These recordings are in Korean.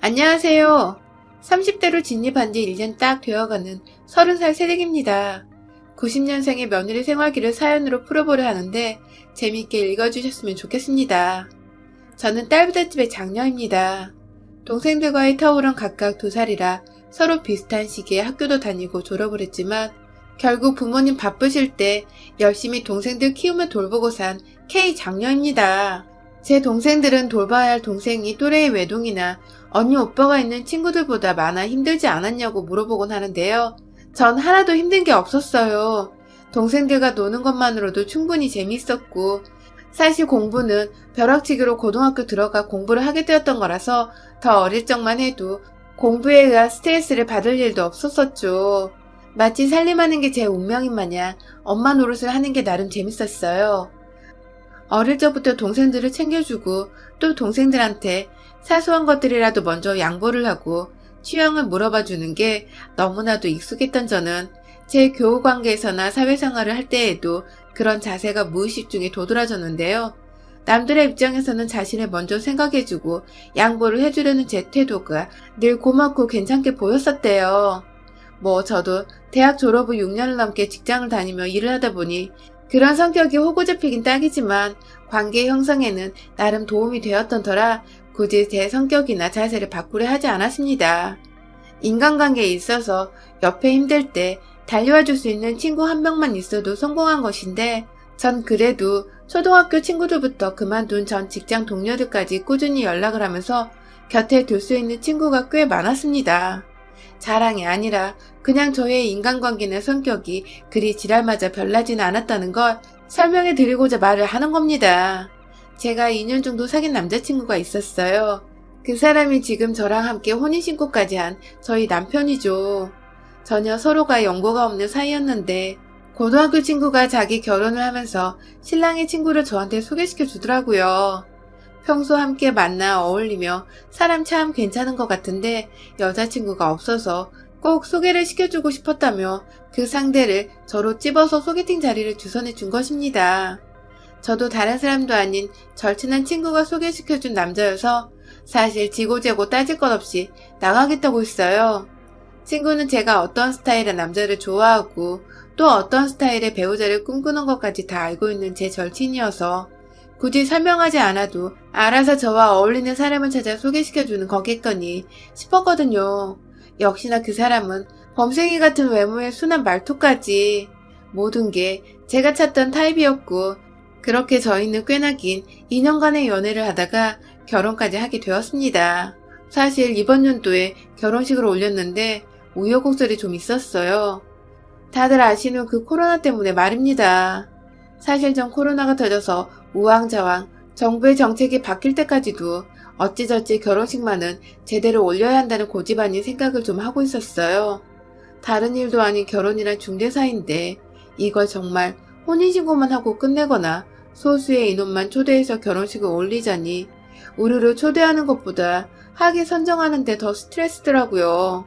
안녕하세요. 30대로 진입한 지 1년 딱 되어가는 30살 새댁입니다. 90년생의 며느리 생활기를 사연으로 풀어보려 하는데 재미있게 읽어주셨으면 좋겠습니다. 저는 딸부잣집의 장녀입니다. 동생들과의 터울은 각각 2살이라 서로 비슷한 시기에 학교도 다니고 졸업을 했지만 결국 부모님 바쁘실 때 열심히 동생들 키우며 돌보고 산 K 장녀입니다. 제 동생들은 돌봐야 할 동생이 또래의 외동이나 언니 오빠가 있는 친구들보다 많아 힘들지 않았냐고 물어보곤 하는데요. 전 하나도 힘든 게 없었어요. 동생들과 노는 것만으로도 충분히 재미있었고 사실 공부는 벼락치기로 고등학교 들어가 공부를 하게 되었던 거라서 더 어릴 적만 해도 공부에 의한 스트레스를 받을 일도 없었었죠. 마치 살림하는 게 제 운명인 마냥 엄마 노릇을 하는 게 나름 재밌었어요. 어릴 적부터 동생들을 챙겨주고 또 동생들한테 사소한 것들이라도 먼저 양보를 하고 취향을 물어봐 주는 게 너무나도 익숙했던 저는 제 교우 관계에서나 사회생활을 할 때에도 그런 자세가 무의식 중에 도드라졌는데요. 남들의 입장에서는 자신을 먼저 생각해주고 양보를 해주려는 제 태도가 늘 고맙고 괜찮게 보였었대요. 저도 대학 졸업 후 6년을 넘게 직장을 다니며 일을 하다 보니 그런 성격이 호구잡히긴 딱이지만 관계 형성에는 나름 도움이 되었던 터라 굳이 제 성격이나 자세를 바꾸려 하지 않았습니다. 인간관계에 있어서 옆에 힘들 때 달려와 줄 수 있는 친구 한 명만 있어도 성공한 것인데 전 그래도 초등학교 친구들부터 그만둔 전 직장 동료들까지 꾸준히 연락을 하면서 곁에 둘 수 있는 친구가 꽤 많았습니다. 자랑이 아니라 그냥 저의 인간관계나 성격이 그리 지랄맞아 별나지는 않았다는 걸 설명해 드리고자 말을 하는 겁니다. 제가 2년 정도 사귄 남자친구가 있었어요. 그 사람이 지금 저랑 함께 혼인신고까지 한 저희 남편이죠. 전혀 서로가 연고가 없는 사이였는데 고등학교 친구가 자기 결혼을 하면서 신랑의 친구를 저한테 소개시켜 주더라고요. 평소 함께 만나 어울리며 사람 참 괜찮은 것 같은데 여자친구가 없어서 꼭 소개를 시켜주고 싶었다며 그 상대를 저로 찝어서 소개팅 자리를 주선해 준 것입니다. 저도 다른 사람도 아닌 절친한 친구가 소개시켜준 남자여서 사실 지고재고 따질 것 없이 나가겠다고 했어요. 친구는 제가 어떤 스타일의 남자를 좋아하고 또 어떤 스타일의 배우자를 꿈꾸는 것까지 다 알고 있는 제 절친이어서 굳이 설명하지 않아도 알아서 저와 어울리는 사람을 찾아 소개시켜주는 거겠거니 싶었거든요. 역시나 그 사람은 범생이 같은 외모에 순한 말투까지 모든 게 제가 찾던 타입이었고 그렇게 저희는 꽤나 긴 2년간의 연애를 하다가 결혼까지 하게 되었습니다. 사실 이번 연도에 결혼식을 올렸는데 우여곡절이 좀 있었어요. 다들 아시는 그 코로나 때문에 말입니다. 사실 전 코로나가 터져서 우왕좌왕 정부의 정책이 바뀔 때까지도 어찌저찌 결혼식만은 제대로 올려야 한다는 고집 아닌 생각을 좀 하고 있었어요. 다른 일도 아닌 결혼이란 중대사인데 이걸 정말 혼인신고만 하고 끝내거나 소수의 인원만 초대해서 결혼식을 올리자니 우르르 초대하는 것보다 하기 선정하는데 더 스트레스더라고요.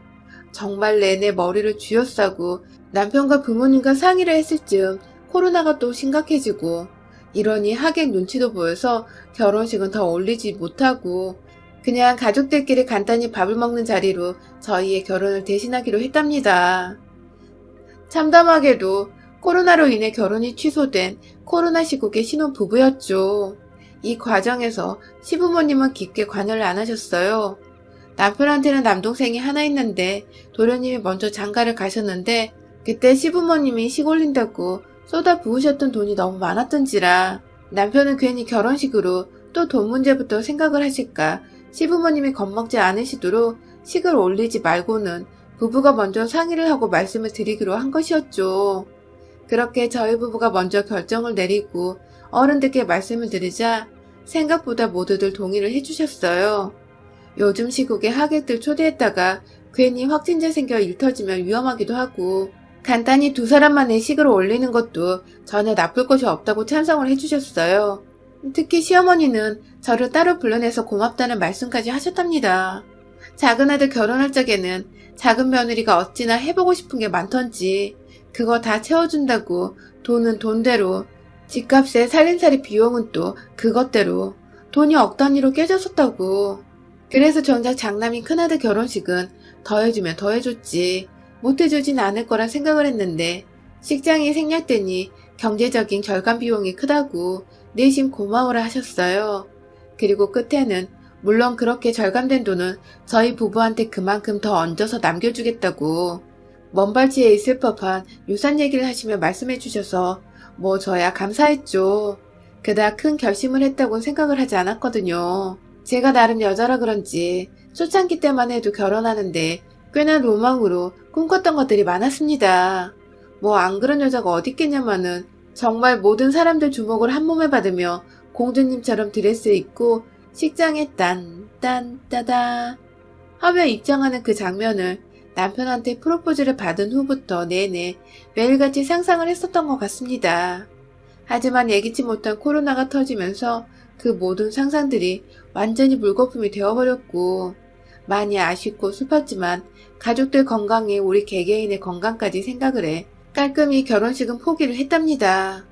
정말 내내 머리를 쥐어싸고 남편과 부모님과 상의를 했을 즈음 코로나가 또 심각해지고 이러니 하객 눈치도 보여서 결혼식은 더 올리지 못하고 그냥 가족들끼리 간단히 밥을 먹는 자리로 저희의 결혼을 대신하기로 했답니다. 참담하게도 코로나로 인해 결혼이 취소된 코로나 시국의 신혼부부였죠. 이 과정에서 시부모님은 깊게 관여를 안 하셨어요. 남편한테는 남동생이 하나 있는데 도련님이 먼저 장가를 가셨는데 그때 시부모님이 식 올린다고 쏟아 부으셨던 돈이 너무 많았던지라 남편은 괜히 결혼식으로 또 돈 문제부터 생각을 하실까 시부모님이 겁먹지 않으시도록 식을 올리지 말고는 부부가 먼저 상의를 하고 말씀을 드리기로 한 것이었죠. 그렇게 저희 부부가 먼저 결정을 내리고 어른들께 말씀을 드리자 생각보다 모두들 동의를 해주셨어요. 요즘 시국에 하객들 초대했다가 괜히 확진자 생겨 일 터지면 위험하기도 하고 간단히 2사람만의 식을 올리는 것도 전혀 나쁠 것이 없다고 찬성을 해주셨어요. 특히 시어머니는 저를 따로 불러내서 고맙다는 말씀까지 하셨답니다. 작은 아들 결혼할 적에는 작은 며느리가 어찌나 해보고 싶은 게 많던지 그거 다 채워준다고 돈은 돈대로 집값에 살림살이 비용은 또 그것대로 돈이 억 단위로 깨졌었다고 그래서 정작 장남인 큰아들 결혼식은 더해주면 더해줬지 못해주진 않을 거라 생각을 했는데 식장이 생략되니 경제적인 결감 비용이 크다고 내심 고마워라 하셨어요. 그리고 끝에는 물론 그렇게 절감된 돈은 저희 부부한테 그만큼 더 얹어서 남겨주겠다고 먼발치에 있을 법한 유산 얘기를 하시며 말씀해 주셔서 뭐 저야 감사했죠. 그닥 큰 결심을 했다고 생각을 하지 않았거든요. 제가 나름 여자라 그런지 초창기 때만 해도 결혼하는데 꽤나 로망으로 꿈꿨던 것들이 많았습니다. 뭐 안 그런 여자가 어딨겠냐마는 정말 모든 사람들 주목을 한 몸에 받으며 공주님처럼 드레스 입고 식장에 딴딴따다 하며 입장하는 그 장면을 남편한테 프로포즈를 받은 후부터 내내 매일같이 상상을 했었던 것 같습니다. 하지만 예기치 못한 코로나가 터지면서 그 모든 상상들이 완전히 물거품이 되어버렸고 많이 아쉽고 슬펐지만 가족들 건강에 우리 개개인의 건강까지 생각을 해 깔끔히 결혼식은 포기를 했답니다.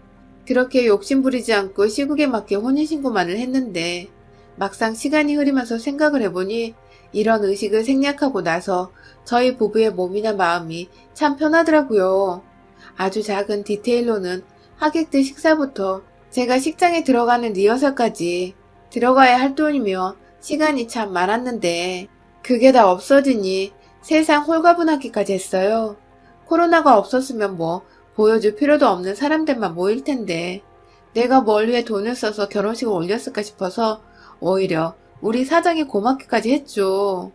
그렇게 욕심부리지 않고 시국에 맞게 혼인신고만을 했는데 막상 시간이 흐르면서 생각을 해보니 이런 의식을 생략하고 나서 저희 부부의 몸이나 마음이 참 편하더라고요. 아주 작은 디테일로는 하객들 식사부터 제가 식장에 들어가는 리허설까지 들어가야 할 돈이며 시간이 참 많았는데 그게 다 없어지니 세상 홀가분하기까지 했어요. 코로나가 없었으면 뭐 보여줄 필요도 없는 사람들만 모일 텐데 내가 뭘 위해 돈을 써서 결혼식을 올렸을까 싶어서 오히려 우리 사장이 고맙기까지 했죠.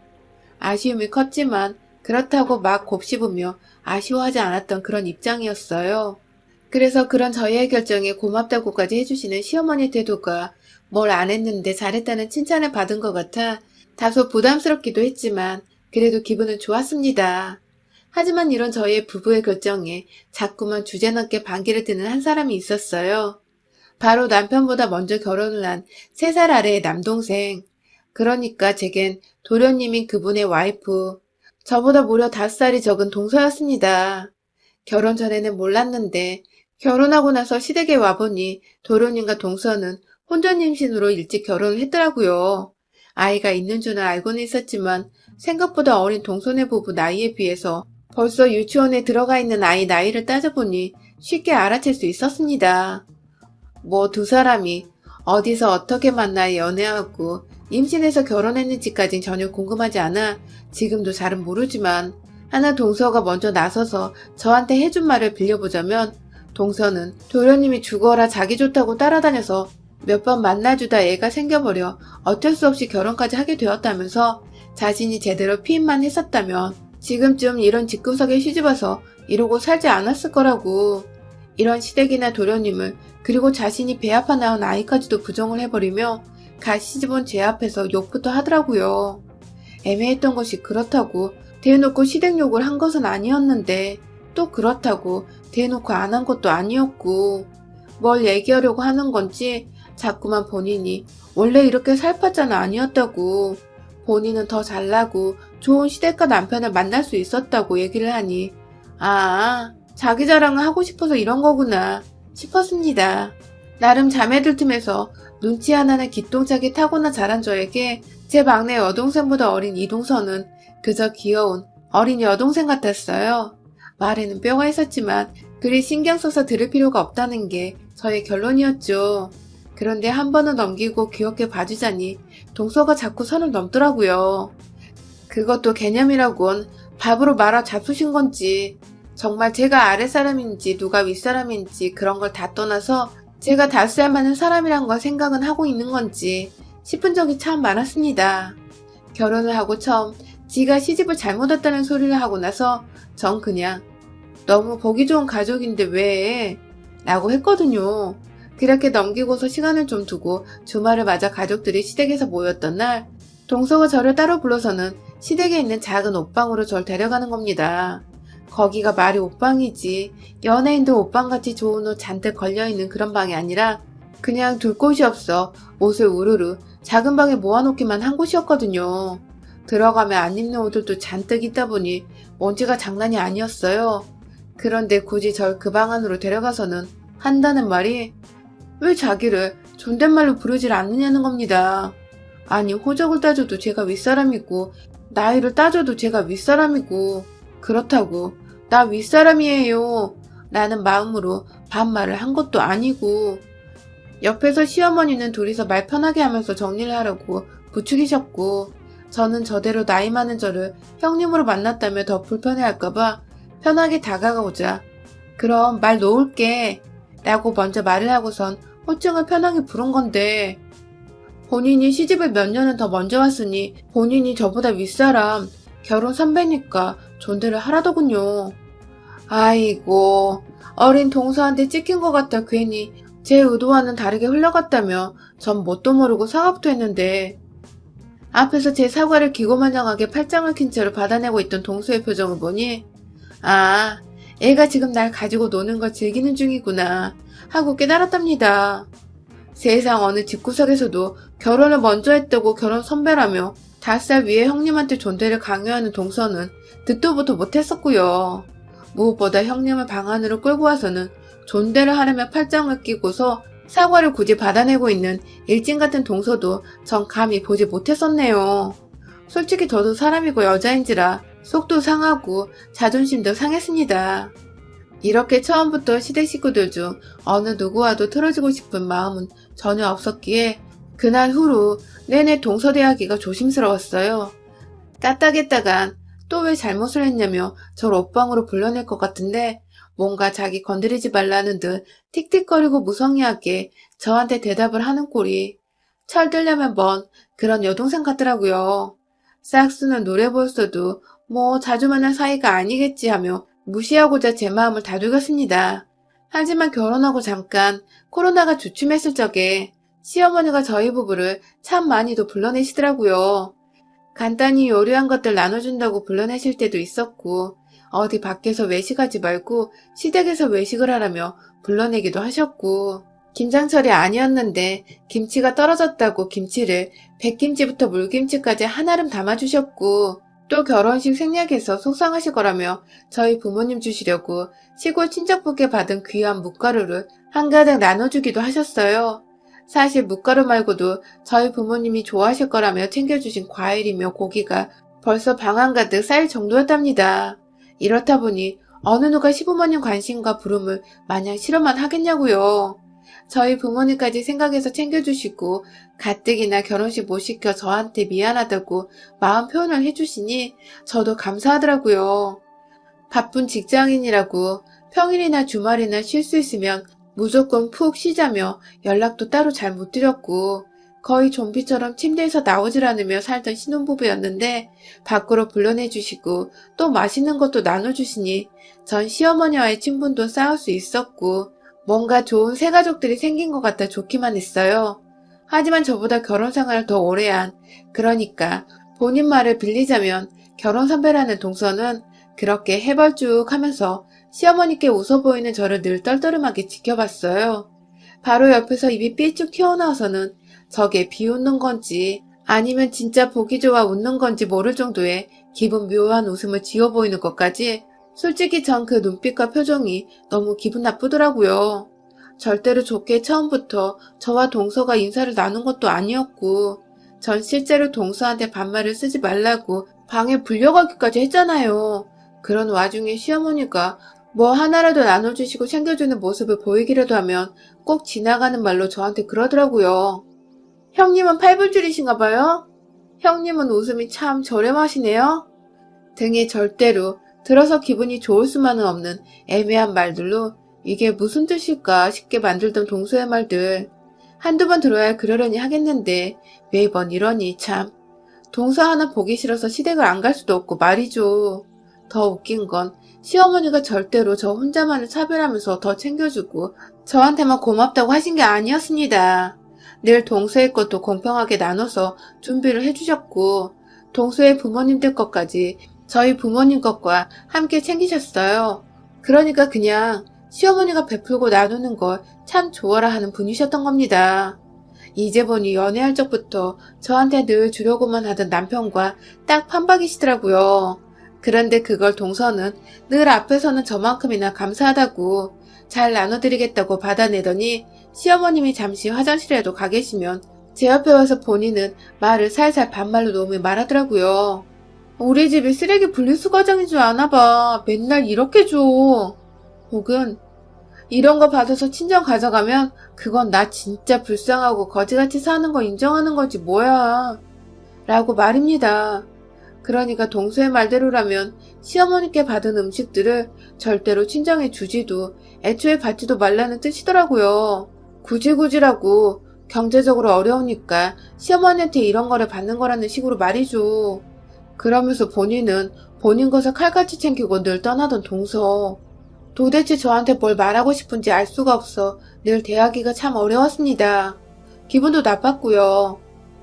아쉬움이 컸지만 그렇다고 막 곱씹으며 아쉬워하지 않았던 그런 입장이었어요. 그래서 그런 저희의 결정에 고맙다고까지 해주시는 시어머니 태도가 뭘 안 했는데 잘했다는 칭찬을 받은 것 같아 다소 부담스럽기도 했지만 그래도 기분은 좋았습니다. 하지만 이런 저희의 부부의 결정에 자꾸만 주제넘게 반기를 드는 한 사람이 있었어요. 바로 남편보다 먼저 결혼을 한 3살 아래의 남동생. 그러니까 제겐 도련님인 그분의 와이프. 저보다 무려 5살이 적은 동서였습니다. 결혼 전에는 몰랐는데 결혼하고 나서 시댁에 와보니 도련님과 동서는 혼전 임신으로 일찍 결혼을 했더라고요. 아이가 있는 줄은 알고는 있었지만 생각보다 어린 동서네 부부 나이에 비해서 벌써 유치원에 들어가 있는 아이 나이를 따져보니 쉽게 알아챌 수 있었습니다. 뭐 두 사람이 어디서 어떻게 만나 연애하고 임신해서 결혼했는지까진 전혀 궁금하지 않아 지금도 잘은 모르지만 하나 동서가 먼저 나서서 저한테 해준 말을 빌려보자면 동서는 도련님이 죽어라 자기 좋다고 따라다녀서 몇 번 만나주다 애가 생겨버려 어쩔 수 없이 결혼까지 하게 되었다면서 자신이 제대로 피임만 했었다면 지금쯤 이런 집구석에 시집와서 이러고 살지 않았을 거라고. 이런 시댁이나 도련님을 그리고 자신이 배 아파 낳은 아이까지도 부정을 해버리며 갓 시집온 제 앞에서 욕부터 하더라고요. 애매했던 것이 그렇다고 대놓고 시댁 욕을 한 것은 아니었는데 또 그렇다고 대놓고 안 한 것도 아니었고 뭘 얘기하려고 하는 건지 자꾸만 본인이 원래 이렇게 살팠잖아 아니었다고 본인은 더 잘나고 좋은 시댁과 남편을 만날 수 있었다고 얘기를 하니 아 자기 자랑을 하고 싶어서 이런 거구나 싶었습니다. 나름 자매들 틈에서 눈치 하나는 기똥차게 타고나 자란 저에게 제 막내 여동생보다 어린 이동서는 그저 귀여운 어린 여동생 같았어요. 말에는 뼈가 있었지만 그리 신경 써서 들을 필요가 없다는 게 저의 결론이었죠. 그런데 한 번은 넘기고 귀엽게 봐주자니 동서가 자꾸 선을 넘더라고요. 그것도 개념이라곤 밥으로 말아 잡수신 건지 정말 제가 아랫사람인지 누가 윗사람인지 그런 걸 다 떠나서 제가 다스릴 만한 사람이란 걸 생각은 하고 있는 건지 싶은 적이 참 많았습니다. 결혼을 하고 처음 지가 시집을 잘못 왔다는 소리를 하고 나서 전 그냥 너무 보기 좋은 가족인데 왜? 라고 했거든요. 그렇게 넘기고서 시간을 좀 두고 주말을 맞아 가족들이 시댁에서 모였던 날 동서가 저를 따로 불러서는 시댁에 있는 작은 옷방으로 절 데려가는 겁니다. 거기가 말이 옷방이지 연예인들 옷방같이 좋은 옷 잔뜩 걸려있는 그런 방이 아니라 그냥 둘 곳이 없어 옷을 우르르 작은 방에 모아놓기만 한 곳이었거든요. 들어가면 안 입는 옷들도 잔뜩 있다 보니 먼지가 장난이 아니었어요. 그런데 굳이 절 그 방 안으로 데려가서는 한다는 말이 왜 자기를 존댓말로 부르질 않느냐는 겁니다. 아니, 호적을 따져도 제가 윗사람이고, 나이를 따져도 제가 윗사람이고, 그렇다고, 나 윗사람이에요. 라는 마음으로 반말을 한 것도 아니고, 옆에서 시어머니는 둘이서 말 편하게 하면서 정리를 하려고 부추기셨고, 저는 저대로 나이 많은 저를 형님으로 만났다며 더 불편해할까봐 편하게 다가가고자, 그럼 말 놓을게. 라고 먼저 말을 하고선 호칭을 편하게 부른 건데, 본인이 시집을 몇 년은 더 먼저 왔으니 본인이 저보다 윗사람, 결혼 선배니까 존대를 하라더군요. 아이고, 어린 동서한테 찍힌 것 같다 괜히 제 의도와는 다르게 흘러갔다며 전 뭣도 모르고 사과부터 했는데, 앞에서 제 사과를 기고만장하게 팔짱을 낀 채로 받아내고 있던 동서의 표정을 보니, 아, 애가 지금 날 가지고 노는 걸 즐기는 중이구나 하고 깨달았답니다. 세상 어느 집구석에서도 결혼을 먼저 했다고 결혼 선배라며 5살 위에 형님한테 존대를 강요하는 동서는 듣도 보도 못했었고요. 무엇보다 형님을 방 안으로 끌고 와서는 존대를 하려며 팔짱을 끼고서 사과를 굳이 받아내고 있는 일진 같은 동서도 전 감히 보지 못했었네요. 솔직히 저도 사람이고 여자인지라 속도 상하고 자존심도 상했습니다. 이렇게 처음부터 시댁 식구들 중 어느 누구와도 틀어지고 싶은 마음은 전혀 없었기에 그날 후로 내내 동서대하기가 조심스러웠어요. 까딱했다간 또 왜 잘못을 했냐며 절 옷방으로 불러낼 것 같은데 뭔가 자기 건드리지 말라는 듯 틱틱거리고 무성의하게 저한테 대답을 하는 꼴이 철들려면 뭔 그런 여동생 같더라고요. 싹수는 노래 보였어도 뭐 자주 만난 사이가 아니겠지 하며 무시하고자 제 마음을 다독였습니다. 하지만 결혼하고 잠깐 코로나가 주춤했을 적에 시어머니가 저희 부부를 참 많이도 불러내시더라고요. 간단히 요리한 것들 나눠준다고 불러내실 때도 있었고, 어디 밖에서 외식하지 말고 시댁에서 외식을 하라며 불러내기도 하셨고, 김장철이 아니었는데 김치가 떨어졌다고 김치를 백김치부터 물김치까지 한아름 담아주셨고, 또 결혼식 생략해서 속상하실 거라며 저희 부모님 주시려고 시골 친척분께 받은 귀한 묵가루를 한가득 나눠주기도 하셨어요. 사실 묵가루 말고도 저희 부모님이 좋아하실 거라며 챙겨주신 과일이며 고기가 벌써 방 한가득 쌓일 정도였답니다. 이렇다 보니 어느 누가 시부모님 관심과 부름을 마냥 싫어만 하겠냐고요. 저희 부모님까지 생각해서 챙겨주시고 가뜩이나 결혼식 못 시켜 저한테 미안하다고 마음 표현을 해주시니 저도 감사하더라고요. 바쁜 직장인이라고 평일이나 주말이나 쉴 수 있으면 무조건 푹 쉬자며 연락도 따로 잘 못 드렸고 거의 좀비처럼 침대에서 나오질 않으며 살던 신혼부부였는데 밖으로 불러내주시고 또 맛있는 것도 나눠주시니 전 시어머니와의 친분도 쌓을 수 있었고 뭔가 좋은 새가족들이 생긴 것 같아 좋기만 했어요. 하지만 저보다 결혼 생활을 더 오래 한, 그러니까 본인 말을 빌리자면 결혼 선배라는 동서는 그렇게 해벌쭉 하면서 시어머니께 웃어 보이는 저를 늘 떨떠름하게 지켜봤어요. 바로 옆에서 입이 삐쭉 튀어나와서는 저게 비웃는 건지 아니면 진짜 보기 좋아 웃는 건지 모를 정도의 기분 묘한 웃음을 지어 보이는 것까지 솔직히 전 그 눈빛과 표정이 너무 기분 나쁘더라고요. 절대로 좋게 처음부터 저와 동서가 인사를 나눈 것도 아니었고 전 실제로 동서한테 반말을 쓰지 말라고 방에 불려가기까지 했잖아요. 그런 와중에 시어머니가 뭐 하나라도 나눠주시고 챙겨주는 모습을 보이기라도 하면 꼭 지나가는 말로 저한테 그러더라고요. 형님은 팔불줄이신가 봐요? 형님은 웃음이 참 저렴하시네요? 등의 절대로 들어서 기분이 좋을 수만은 없는 애매한 말들로 이게 무슨 뜻일까 싶게 만들던 동서의 말들. 한두 번 들어야 그러려니 하겠는데 매번 이러니 참. 동서 하나 보기 싫어서 시댁을 안 갈 수도 없고 말이죠. 더 웃긴 건 시어머니가 절대로 저 혼자만을 차별하면서 더 챙겨주고 저한테만 고맙다고 하신 게 아니었습니다. 늘 동서의 것도 공평하게 나눠서 준비를 해주셨고 동서의 부모님들 것까지 저희 부모님 것과 함께 챙기셨어요. 그러니까 그냥 시어머니가 베풀고 나누는 걸 참 좋아라 하는 분이셨던 겁니다. 이제 보니 연애할 적부터 저한테 늘 주려고만 하던 남편과 딱 판박이시더라고요. 그런데 그걸 동서는 늘 앞에서는 저만큼이나 감사하다고 잘 나눠드리겠다고 받아내더니 시어머님이 잠시 화장실에도 가 계시면 제 옆에 와서 본인은 말을 살살 반말로 놓으며 말하더라고요. 우리 집이 쓰레기 분리수 과장인 줄 아나 봐. 맨날 이렇게 줘. 혹은 이런 거 받아서 친정 가져가면 그건 나 진짜 불쌍하고 거지같이 사는 거 인정하는 거지 뭐야. 라고 말입니다. 그러니까 동서의 말대로라면 시어머니께 받은 음식들을 절대로 친정에 주지도 애초에 받지도 말라는 뜻이더라고요. 굳이라고 경제적으로 어려우니까 시어머니한테 이런 거를 받는 거라는 식으로 말이죠. 그러면서 본인은 본인 것을 칼같이 챙기고 늘 떠나던 동서. 도대체 저한테 뭘 말하고 싶은지 알 수가 없어 늘 대하기가 참 어려웠습니다. 기분도 나빴고요.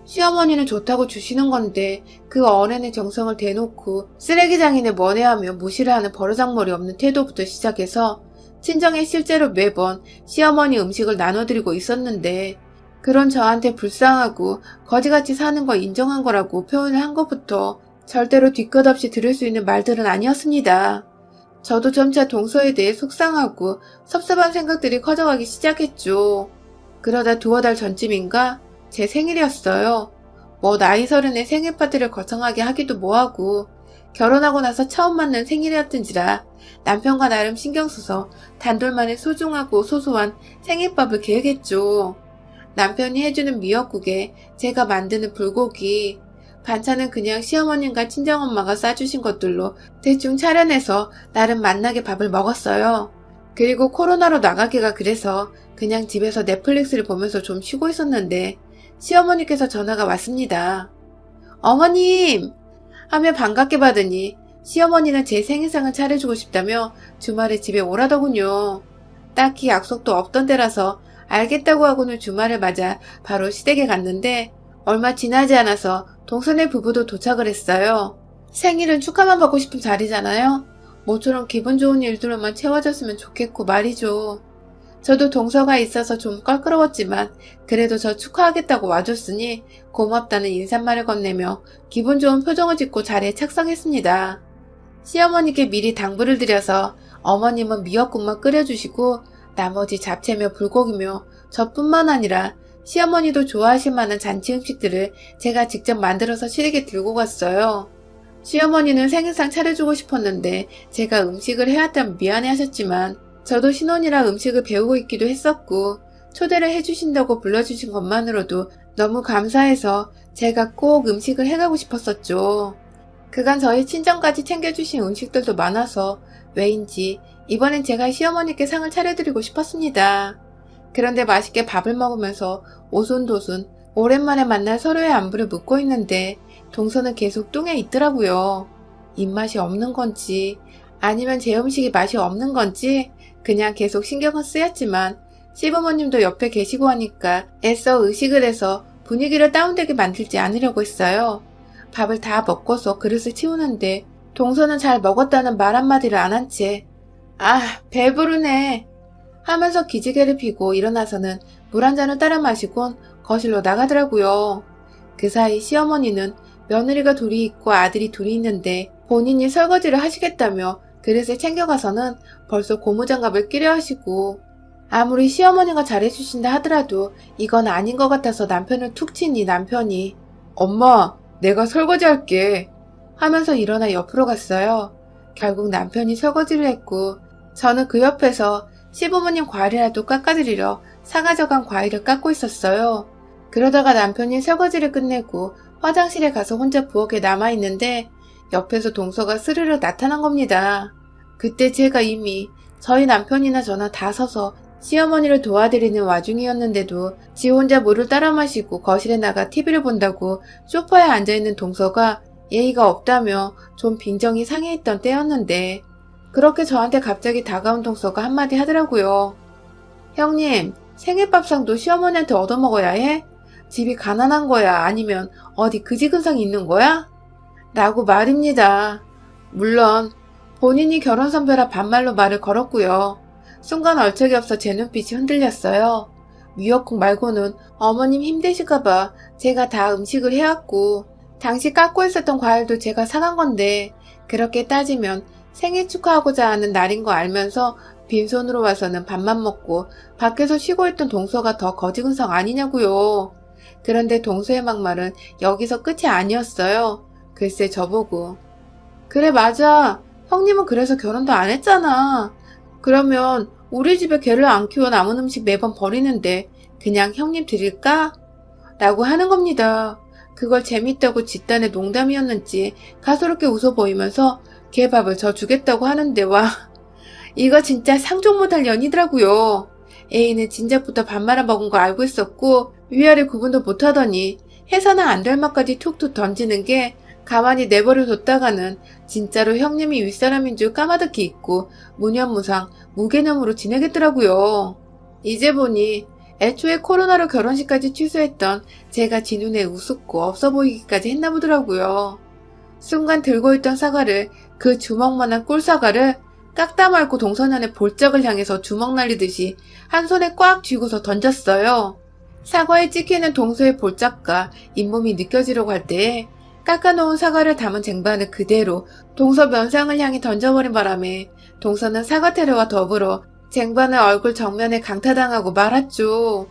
시어머니는 좋다고 주시는 건데 그 어른의 정성을 대놓고 쓰레기장이네 뭐네하며 무시를 하는 버르장머리 없는 태도부터 시작해서 친정에 실제로 매번 시어머니 음식을 나눠드리고 있었는데 그런 저한테 불쌍하고 거지같이 사는 거 인정한 거라고 표현을 한 것부터 절대로 뒤끝 없이 들을 수 있는 말들은 아니었습니다. 저도 점차 동서에 대해 속상하고 섭섭한 생각들이 커져가기 시작했죠. 그러다 두어 달 전쯤인가 제 생일이었어요. 뭐 나이 서른에 생일 파티를 거창하게 하기도 뭐하고 결혼하고 나서 처음 맞는 생일이었던지라 남편과 나름 신경 써서 단둘만의 소중하고 소소한 생일밥을 계획했죠. 남편이 해주는 미역국에 제가 만드는 불고기, 반찬은 그냥 시어머님과 친정엄마가 싸주신 것들로 대충 차려내서 나름 맛나게 밥을 먹었어요. 그리고 코로나로 나가기가 그래서 그냥 집에서 넷플릭스를 보면서 좀 쉬고 있었는데 시어머니께서 전화가 왔습니다. 어머님! 하며 반갑게 받으니 시어머니는 제 생일상을 차려주고 싶다며 주말에 집에 오라더군요. 딱히 약속도 없던 때라서 알겠다고 하고는 주말을 맞아 바로 시댁에 갔는데 얼마 지나지 않아서 동서네 부부도 도착을 했어요. 생일은 축하만 받고 싶은 자리잖아요. 모처럼 기분 좋은 일들로만 채워졌으면 좋겠고 말이죠. 저도 동서가 있어서 좀 껄끄러웠지만 그래도 저 축하하겠다고 와줬으니 고맙다는 인사말을 건네며 기분 좋은 표정을 짓고 자리에 착석했습니다. 시어머니께 미리 당부를 드려서 어머님은 미역국만 끓여주시고 나머지 잡채며 불고기며 저뿐만 아니라 시어머니도 좋아하실 만한 잔치 음식들을 제가 직접 만들어서 시댁에 들고 갔어요. 시어머니는 생일상 차려주고 싶었는데 제가 음식을 해왔다면 미안해하셨지만 저도 신혼이라 음식을 배우고 있기도 했었고 초대를 해주신다고 불러주신 것만으로도 너무 감사해서 제가 꼭 음식을 해가고 싶었었죠. 그간 저희 친정까지 챙겨주신 음식들도 많아서 왜인지 이번엔 제가 시어머니께 상을 차려드리고 싶었습니다. 그런데 맛있게 밥을 먹으면서 오손도손 오랜만에 만날 서로의 안부를 묻고 있는데 동서는 계속 뚱에 있더라고요. 입맛이 없는 건지 아니면 제 음식이 맛이 없는 건지 그냥 계속 신경은 쓰였지만 시부모님도 옆에 계시고 하니까 애써 의식을 해서 분위기를 다운되게 만들지 않으려고 했어요. 밥을 다 먹고서 그릇을 치우는데 동서는 잘 먹었다는 말 한마디를 안 한 채 아, 배부르네 하면서 기지개를 피고 일어나서는 물 한 잔을 따라 마시곤 거실로 나가더라고요. 그 사이 시어머니는 며느리가 둘이 있고 아들이 둘이 있는데 본인이 설거지를 하시겠다며 그릇을 챙겨가서는 벌써 고무장갑을 끼려 하시고 아무리 시어머니가 잘해주신다 하더라도 이건 아닌 것 같아서 남편을 툭 치니 남편이 엄마, 내가 설거지 할게 하면서 일어나 옆으로 갔어요. 결국 남편이 설거지를 했고 저는 그 옆에서 시부모님 과일이라도 깎아드리려 사가져간 과일을 깎고 있었어요. 그러다가 남편이 설거지를 끝내고 화장실에 가서 혼자 부엌에 남아있는데 옆에서 동서가 스르르 나타난 겁니다. 그때 제가 이미 저희 남편이나 저나 다 서서 시어머니를 도와드리는 와중이었는데도 지 혼자 물을 따라 마시고 거실에 나가 TV를 본다고 소파에 앉아있는 동서가 예의가 없다며 좀 빈정이 상해있던 때였는데 그렇게 저한테 갑자기 다가온 동서가 한마디 하더라고요. 형님, 생일밥상도 시어머니한테 얻어먹어야 해? 집이 가난한 거야? 아니면 어디 그지근성이 있는 거야? 라고 말입니다. 물론 본인이 결혼 선배라 반말로 말을 걸었고요. 순간 얼척이 없어 제 눈빛이 흔들렸어요. 미역국 말고는 어머님 힘드실까봐 제가 다 음식을 해왔고 당시 깎고 있었던 과일도 제가 사간 건데 그렇게 따지면 생일 축하하고자 하는 날인 거 알면서 빈손으로 와서는 밥만 먹고 밖에서 쉬고 있던 동서가 더 거지근성 아니냐고요. 그런데 동서의 막말은 여기서 끝이 아니었어요. 글쎄 저보고 그래 맞아. 형님은 그래서 결혼도 안 했잖아. 그러면 우리 집에 개를 안 키워 남은 음식 매번 버리는데 그냥 형님 드릴까? 라고 하는 겁니다. 그걸 재밌다고 집단의 농담이었는지 가소롭게 웃어 보이면서 개밥을 저 주겠다고 하는데 와 이거 진짜 상종 못할 년이더라고요. A는 진작부터 밥 말아 먹은 거 알고 있었고 위아래 구분도 못하더니 해서는 안 될 말까지 툭툭 던지는 게 가만히 내버려 뒀다가는 진짜로 형님이 윗사람인 줄 까마득히 잊고 무념무상 무개념으로 지내겠더라고요. 이제 보니 애초에 코로나로 결혼식까지 취소했던 제가 지 눈에 우습고 없어 보이기까지 했나 보더라고요. 순간 들고 있던 사과를 그 주먹만한 꿀사과를 깎다 말고 동서년의 볼적을 향해서 주먹 날리듯이 한 손에 꽉 쥐고서 던졌어요. 사과에 찍히는 동서의 볼짝과 잇몸이 느껴지려고 할 때에 깎아놓은 사과를 담은 쟁반을 그대로 동서 면상을 향해 던져버린 바람에 동서는 사과테러와 더불어 쟁반을 얼굴 정면에 강타당하고 말았죠.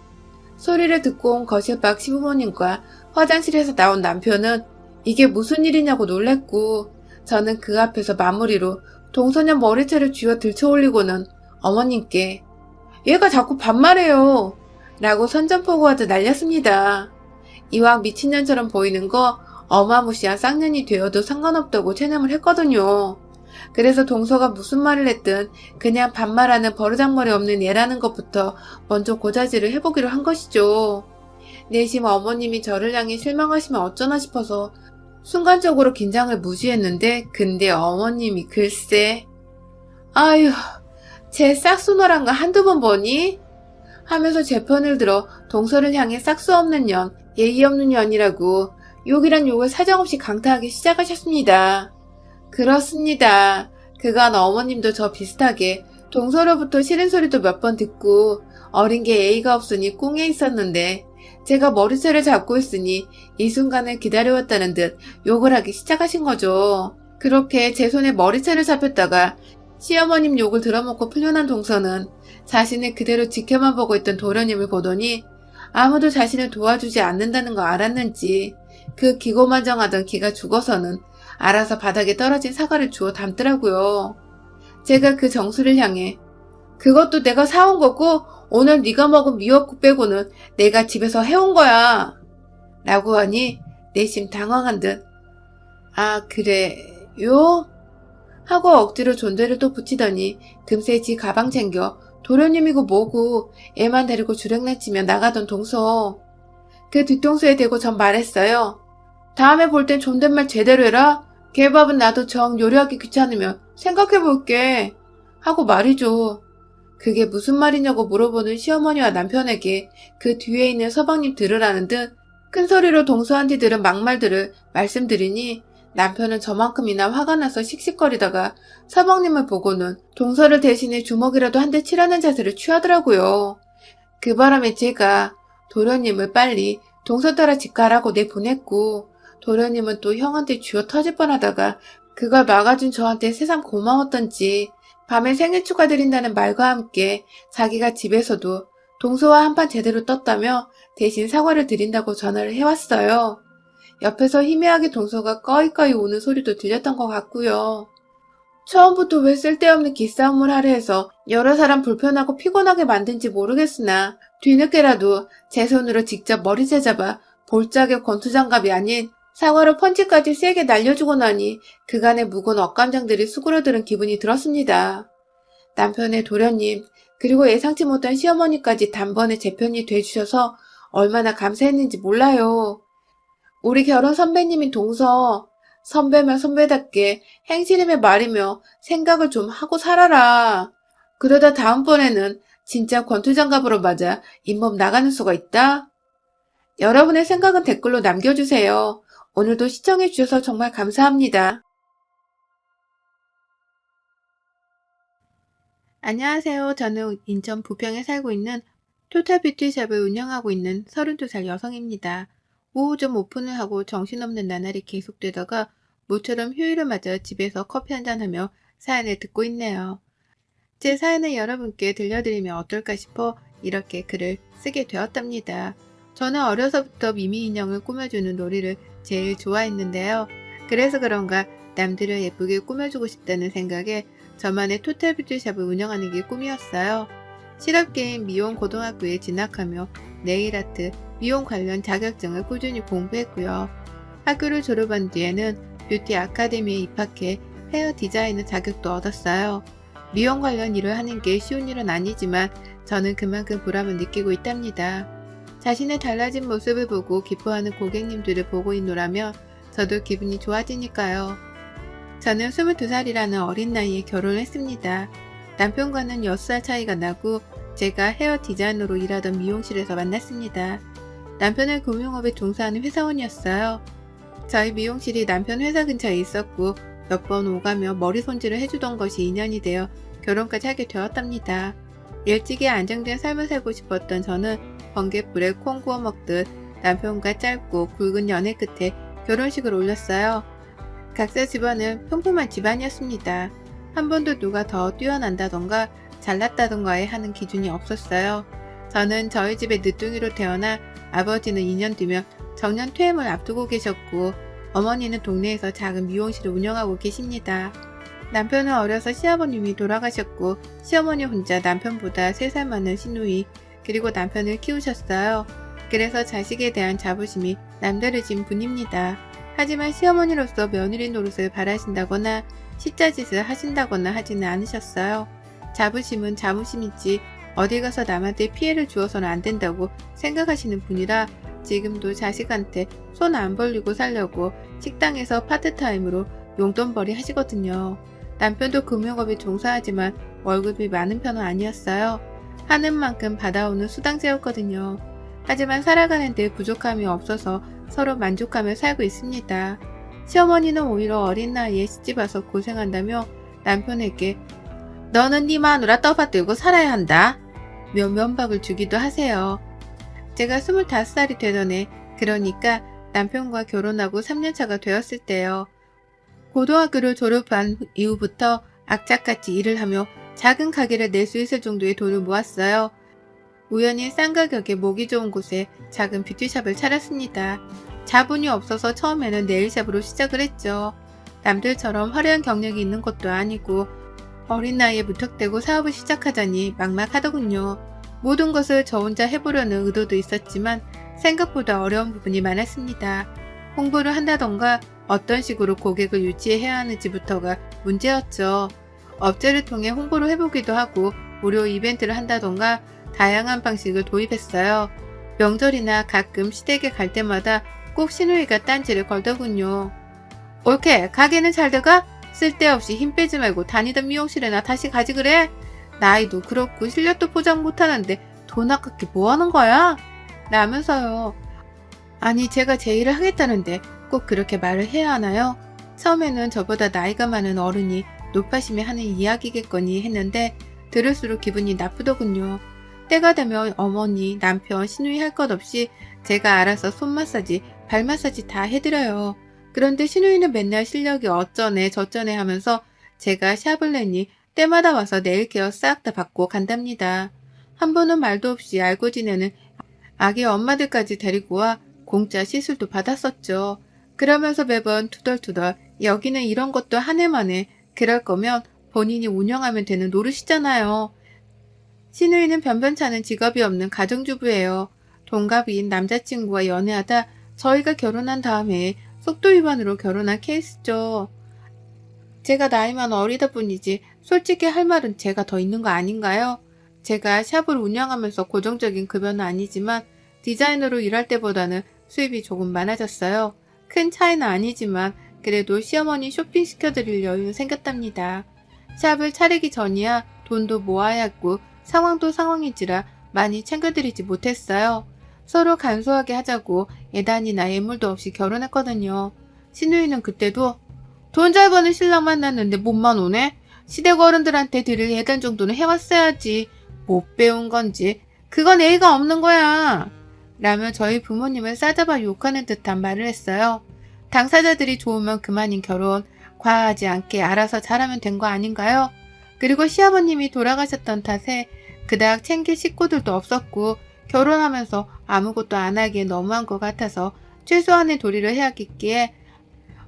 소리를 듣고 온 거실 밖 시부모님과 화장실에서 나온 남편은 이게 무슨 일이냐고 놀랬고 저는 그 앞에서 마무리로 동서년 머리채를 쥐어 들쳐올리고는 어머님께 얘가 자꾸 반말해요 라고 선전포고하듯 날렸습니다. 이왕 미친년처럼 보이는 거 어마무시한 쌍년이 되어도 상관없다고 체념을 했거든요. 그래서 동서가 무슨 말을 했든 그냥 반말하는 버르장머리 없는 얘라는 것부터 먼저 고자질을 해보기로 한 것이죠. 내심 어머님이 저를 향해 실망하시면 어쩌나 싶어서 순간적으로 긴장을 무시했는데 근데 어머님이 글쎄 아휴 쟤 싹수너란 거 한두 번 보니? 하면서 제 편을 들어 동서를 향해 싹수 없는 년, 예의 없는 년이라고 욕이란 욕을 사정없이 강타하기 시작하셨습니다. 그렇습니다. 그간 어머님도 저 비슷하게 동서로부터 싫은 소리도 몇 번 듣고 어린 게 예의가 없으니 꿍에 있었는데 제가 머리채를 잡고 있으니 이 순간을 기다려왔다는 듯 욕을 하기 시작하신 거죠. 그렇게 제 손에 머리채를 잡혔다가 시어머님 욕을 들어먹고 풀려난 동서는 자신을 그대로 지켜만 보고 있던 도련님을 보더니 아무도 자신을 도와주지 않는다는 거 알았는지 그 기고만장하던 기가 죽어서는 알아서 바닥에 떨어진 사과를 주워 담더라고요. 제가 그 정수를 향해 그것도 내가 사온 거고 오늘 네가 먹은 미역국 빼고는 내가 집에서 해온 거야 라고 하니 내심 당황한 듯 아 그래요? 하고 억지로 존대를 또 붙이더니 금세 지 가방 챙겨 도련님이고 뭐고 애만 데리고 주랭랑치며 나가던 동서. 그 뒷동서에 대고 전 말했어요. 다음에 볼 땐 존댓말 제대로 해라. 개밥은 나도 정 요리하기 귀찮으면 생각해볼게. 하고 말이죠. 그게 무슨 말이냐고 물어보는 시어머니와 남편에게 그 뒤에 있는 서방님 들으라는 듯 큰소리로 동서한테 들은 막말들을 말씀드리니 남편은 저만큼이나 화가 나서 씩씩거리다가 서방님을 보고는 동서를 대신해 주먹이라도 한 대 치라는 자세를 취하더라고요. 그 바람에 제가 도련님을 빨리 동서 따라 집 가라고 내보냈고 도련님은 또 형한테 쥐어 터질 뻔하다가 그걸 막아준 저한테 세상 고마웠던지 밤에 생일 축하드린다는 말과 함께 자기가 집에서도 동서와 한판 제대로 떴다며 대신 사과를 드린다고 전화를 해왔어요. 옆에서 희미하게 동서가 꺼이꺼이 우는 소리도 들렸던 것 같고요. 처음부터 왜 쓸데없는 기싸움을 하려 해서 여러 사람 불편하고 피곤하게 만든지 모르겠으나 뒤늦게라도 제 손으로 직접 머리채 잡아 볼짝의 권투장갑이 아닌 사과로 펀치까지 세게 날려주고 나니 그간의 무거운 억감정들이 수그러드는 기분이 들었습니다. 남편의 도련님 그리고 예상치 못한 시어머니까지 단번에 제 편이 돼주셔서 얼마나 감사했는지 몰라요. 우리 결혼 선배님인 동서, 선배면 선배답게 행실임에 말이며 생각을 좀 하고 살아라. 그러다 다음번에는 진짜 권투장갑으로 맞아 잇몸 나가는 수가 있다. 여러분의 생각은 댓글로 남겨주세요. 오늘도 시청해주셔서 정말 감사합니다. 안녕하세요. 저는 인천 부평에 살고 있는 토탈뷰티샵을 운영하고 있는 32살 여성입니다. 오후 좀 오픈을 하고 정신없는 나날이 계속되다가 모처럼 휴일을 맞아 집에서 커피 한잔하며 사연을 듣고 있네요. 제 사연을 여러분께 들려드리면 어떨까 싶어 이렇게 글을 쓰게 되었답니다. 저는 어려서부터 미미 인형을 꾸며주는 놀이를 제일 좋아했는데요. 그래서 그런가 남들을 예쁘게 꾸며주고 싶다는 생각에 저만의 토탈 뷰티샵을 운영하는 게 꿈이었어요. 실업계인 미용 고등학교에 진학하며 네일아트, 미용 관련 자격증을 꾸준히 공부했고요. 학교를 졸업한 뒤에는 뷰티 아카데미에 입학해 헤어 디자이너 자격도 얻었어요. 미용 관련 일을 하는 게 쉬운 일은 아니지만 저는 그만큼 보람을 느끼고 있답니다. 자신의 달라진 모습을 보고 기뻐하는 고객님들을 보고 있노라면 저도 기분이 좋아지니까요. 저는 22살이라는 어린 나이에 결혼을 했습니다. 남편과는 6살 차이가 나고 제가 헤어 디자이너로 일하던 미용실에서 만났습니다. 남편은 금융업에 종사하는 회사원이었어요. 저희 미용실이 남편 회사 근처에 있었고 몇 번 오가며 머리 손질을 해주던 것이 인연이 되어 결혼까지 하게 되었답니다. 일찍이 안정된 삶을 살고 싶었던 저는 번갯불에 콩 구워 먹듯 남편과 짧고 굵은 연애 끝에 결혼식을 올렸어요. 각자 집안은 평범한 집안이었습니다. 한 번도 누가 더 뛰어난다던가 잘났다던가에 하는 기준이 없었어요. 저는 저희 집에 늦둥이로 태어나 아버지는 2년 뒤면 정년 퇴임을 앞두고 계셨고 어머니는 동네에서 작은 미용실을 운영하고 계십니다. 남편은 어려서 시아버님이 돌아가셨고 시어머니 혼자 남편보다 3살 많은 시누이 그리고 남편을 키우셨어요. 그래서 자식에 대한 자부심이 남다르신 분입니다. 하지만 시어머니로서 며느리 노릇을 바라신다거나 시자짓을 하신다거나 하지는 않으셨어요. 자부심은 자부심이지 어디 가서 남한테 피해를 주어서는 안 된다고 생각하시는 분이라 지금도 자식한테 손 안 벌리고 살려고 식당에서 파트타임으로 용돈벌이 하시거든요. 남편도 금융업에 종사하지만 월급이 많은 편은 아니었어요. 하는 만큼 받아오는 수당제였거든요. 하지만 살아가는 데 부족함이 없어서 서로 만족하며 살고 있습니다. 시어머니는 오히려 어린 나이에 시집와서 고생한다며 남편에게 너는 네 마누라 떠받들고 살아야 한다 며 면박을 주기도 하세요. 제가 25살이 되던 해, 그러니까 남편과 결혼하고 3년차가 되었을 때요. 고등학교를 졸업한 이후부터 악착같이 일을 하며 작은 가게를 낼 수 있을 정도의 돈을 모았어요. 우연히 싼 가격에 모기 좋은 곳에 작은 뷰티샵을 차렸습니다. 자본이 없어서 처음에는 네일샵으로 시작을 했죠. 남들처럼 화려한 경력이 있는 것도 아니고 어린 나이에 무턱대고 사업을 시작하자니 막막하더군요. 모든 것을 저 혼자 해보려는 의도도 있었지만 생각보다 어려운 부분이 많았습니다. 홍보를 한다던가 어떤 식으로 고객을 유치해야 하는지부터가 문제였죠. 업체를 통해 홍보를 해보기도 하고 무료 이벤트를 한다던가 다양한 방식을 도입했어요. 명절이나 가끔 시댁에 갈 때마다 꼭 시누이가 딴지를 걸더군요. 옳게 가게는 잘 돼가? 쓸데없이 힘 빼지 말고 다니던 미용실에나 다시 가지 그래? 나이도 그렇고 실력도 포장 못하는데 돈 아깝게 뭐하는 거야? 라면서요. 아니 제가 제 일을 하겠다는데 꼭 그렇게 말을 해야 하나요? 처음에는 저보다 나이가 많은 어른이 노파심에 하는 이야기겠거니 했는데 들을수록 기분이 나쁘더군요. 때가 되면 어머니, 남편, 시누이 할 것 없이 제가 알아서 손 마사지, 발 마사지 다 해드려요. 그런데 시누이는 맨날 실력이 어쩌네 저쩌네 하면서 제가 샵을 내니 때마다 와서 네일 케어 싹 다 받고 간답니다. 한 번은 말도 없이 알고 지내는 아기 엄마들까지 데리고 와 공짜 시술도 받았었죠. 그러면서 매번 투덜투덜 여기는 이런 것도 한 해만에 그럴 거면 본인이 운영하면 되는 노릇이잖아요. 시누이는 변변찮은 직업이 없는 가정주부예요. 동갑인 남자친구와 연애하다 저희가 결혼한 다음에 속도 위반으로 결혼한 케이스죠. 제가 나이만 어리다 뿐이지 솔직히 할 말은 제가 더 있는 거 아닌가요? 제가 샵을 운영하면서 고정적인 급여는 아니지만 디자이너로 일할 때보다는 수입이 조금 많아졌어요. 큰 차이는 아니지만 그래도 시어머니 쇼핑시켜드릴 여유는 생겼답니다. 샵을 차리기 전이야 돈도 모아야 했고 상황도 상황인지라 많이 챙겨드리지 못했어요. 서로 간소하게 하자고 예단이나 예물도 없이 결혼했거든요. 시누이는 그때도 돈 잘 버는 신랑 만났는데 몸만 오네? 시댁 어른들한테 드릴 예단 정도는 해왔어야지. 못 배운 건지 그건 예의가 없는 거야. 라며 저희 부모님을 싸잡아 욕하는 듯한 말을 했어요. 당사자들이 좋으면 그만인 결혼, 과하지 않게 알아서 잘하면 된 거 아닌가요? 그리고 시아버님이 돌아가셨던 탓에 그닥 챙길 식구들도 없었고 결혼하면서 아무것도 안 하기에 너무한 것 같아서 최소한의 도리를 해야겠기에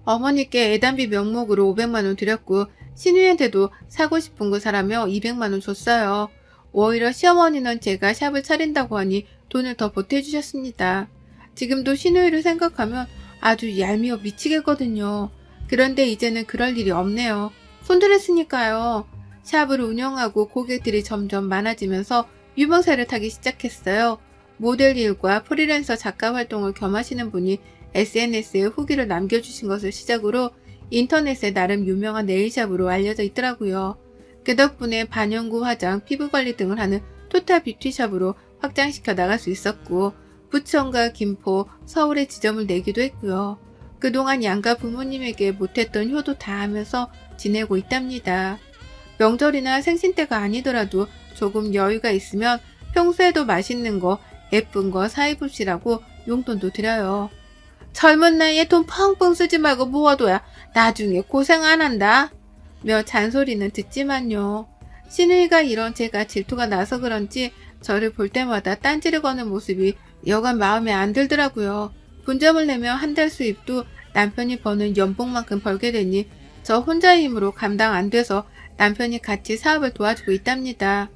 어머니께 애단비 명목으로 500만 원 드렸고 신우이한테도 사고 싶은 거 사라며 200만 원 줬어요. 오히려 시어머니는 제가 샵을 차린다고 하니 돈을 더 보태주셨습니다. 지금도 신우이를 생각하면 아주 얄미워 미치겠거든요. 그런데 이제는 그럴 일이 없네요. 손들었으니까요. 샵을 운영하고 고객들이 점점 많아지면서 유명세를 타기 시작했어요. 모델 일과 프리랜서 작가 활동을 겸하시는 분이 SNS에 후기를 남겨주신 것을 시작으로 인터넷에 나름 유명한 네일샵으로 알려져 있더라고요. 그 덕분에 반영구 화장, 피부관리 등을 하는 토탈 뷰티샵으로 확장시켜 나갈 수 있었고 부천과 김포, 서울에 지점을 내기도 했고요. 그동안 양가 부모님에게 못했던 효도 다 하면서 지내고 있답니다. 명절이나 생신 때가 아니더라도 조금 여유가 있으면 평소에도 맛있는 거, 예쁜 거 사입읍시라고 용돈도 드려요. 젊은 나이에 돈 펑펑 쓰지 말고 모아둬야 나중에 고생 안 한다. 며 잔소리는 듣지만요. 신우이가 이런 제가 질투가 나서 그런지 저를 볼 때마다 딴지를 거는 모습이 여간 마음에 안 들더라고요. 분점을 내며 한 달 수입도 남편이 버는 연봉만큼 벌게 되니 저 혼자의 힘으로 감당 안 돼서 남편이 같이 사업을 도와주고 있답니다.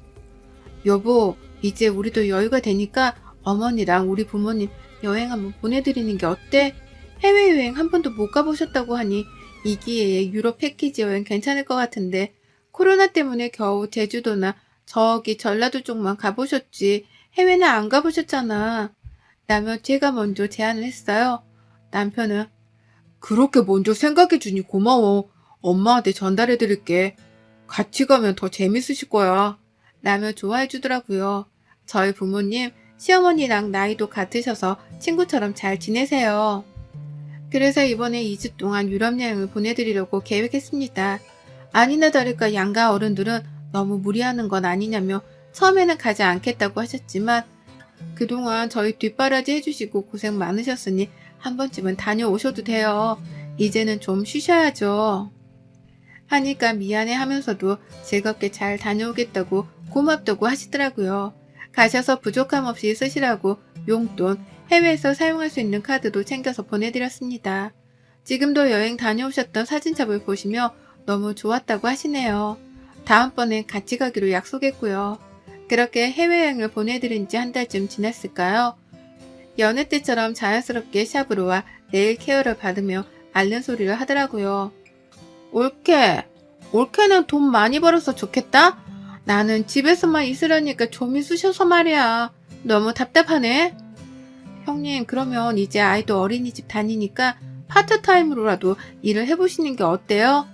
여보, 이제 우리도 여유가 되니까 어머니랑 우리 부모님 여행 한번 보내드리는 게 어때? 해외여행 한 번도 못 가보셨다고 하니 이 기회에 유럽 패키지 여행 괜찮을 것 같은데 코로나 때문에 겨우 제주도나 저기 전라도 쪽만 가보셨지 해외는 안 가보셨잖아. 라며 제가 먼저 제안을 했어요. 남편은 그렇게 먼저 생각해주니 고마워. 엄마한테 전달해드릴게. 같이 가면 더 재밌으실 거야. 라며 좋아해주더라고요. 저희 부모님, 시어머니랑 나이도 같으셔서 친구처럼 잘 지내세요. 그래서 이번에 2주 동안 유럽 여행을 보내드리려고 계획했습니다. 아니나 다를까 양가 어른들은 너무 무리하는 건 아니냐며 처음에는 가지 않겠다고 하셨지만 그동안 저희 뒷바라지 해주시고 고생 많으셨으니 한 번쯤은 다녀오셔도 돼요. 이제는 좀 쉬셔야죠. 하니까 미안해 하면서도 즐겁게 잘 다녀오겠다고 고맙다고 하시더라고요. 가셔서 부족함 없이 쓰시라고 용돈, 해외에서 사용할 수 있는 카드도 챙겨서 보내드렸습니다. 지금도 여행 다녀오셨던 사진첩을 보시며 너무 좋았다고 하시네요. 다음번엔 같이 가기로 약속했고요. 그렇게 해외여행을 보내드린 지 한 달쯤 지났을까요? 여느 때처럼 자연스럽게 샵으로 와 네일 케어를 받으며 앓는 소리를 하더라고요. 올케는 돈 많이 벌어서 좋겠다? 나는 집에서만 있으려니까 좀이 쑤셔서 말이야. 너무 답답하네. 형님, 그러면 이제 아이도 어린이집 다니니까 파트타임으로라도 일을 해보시는 게 어때요?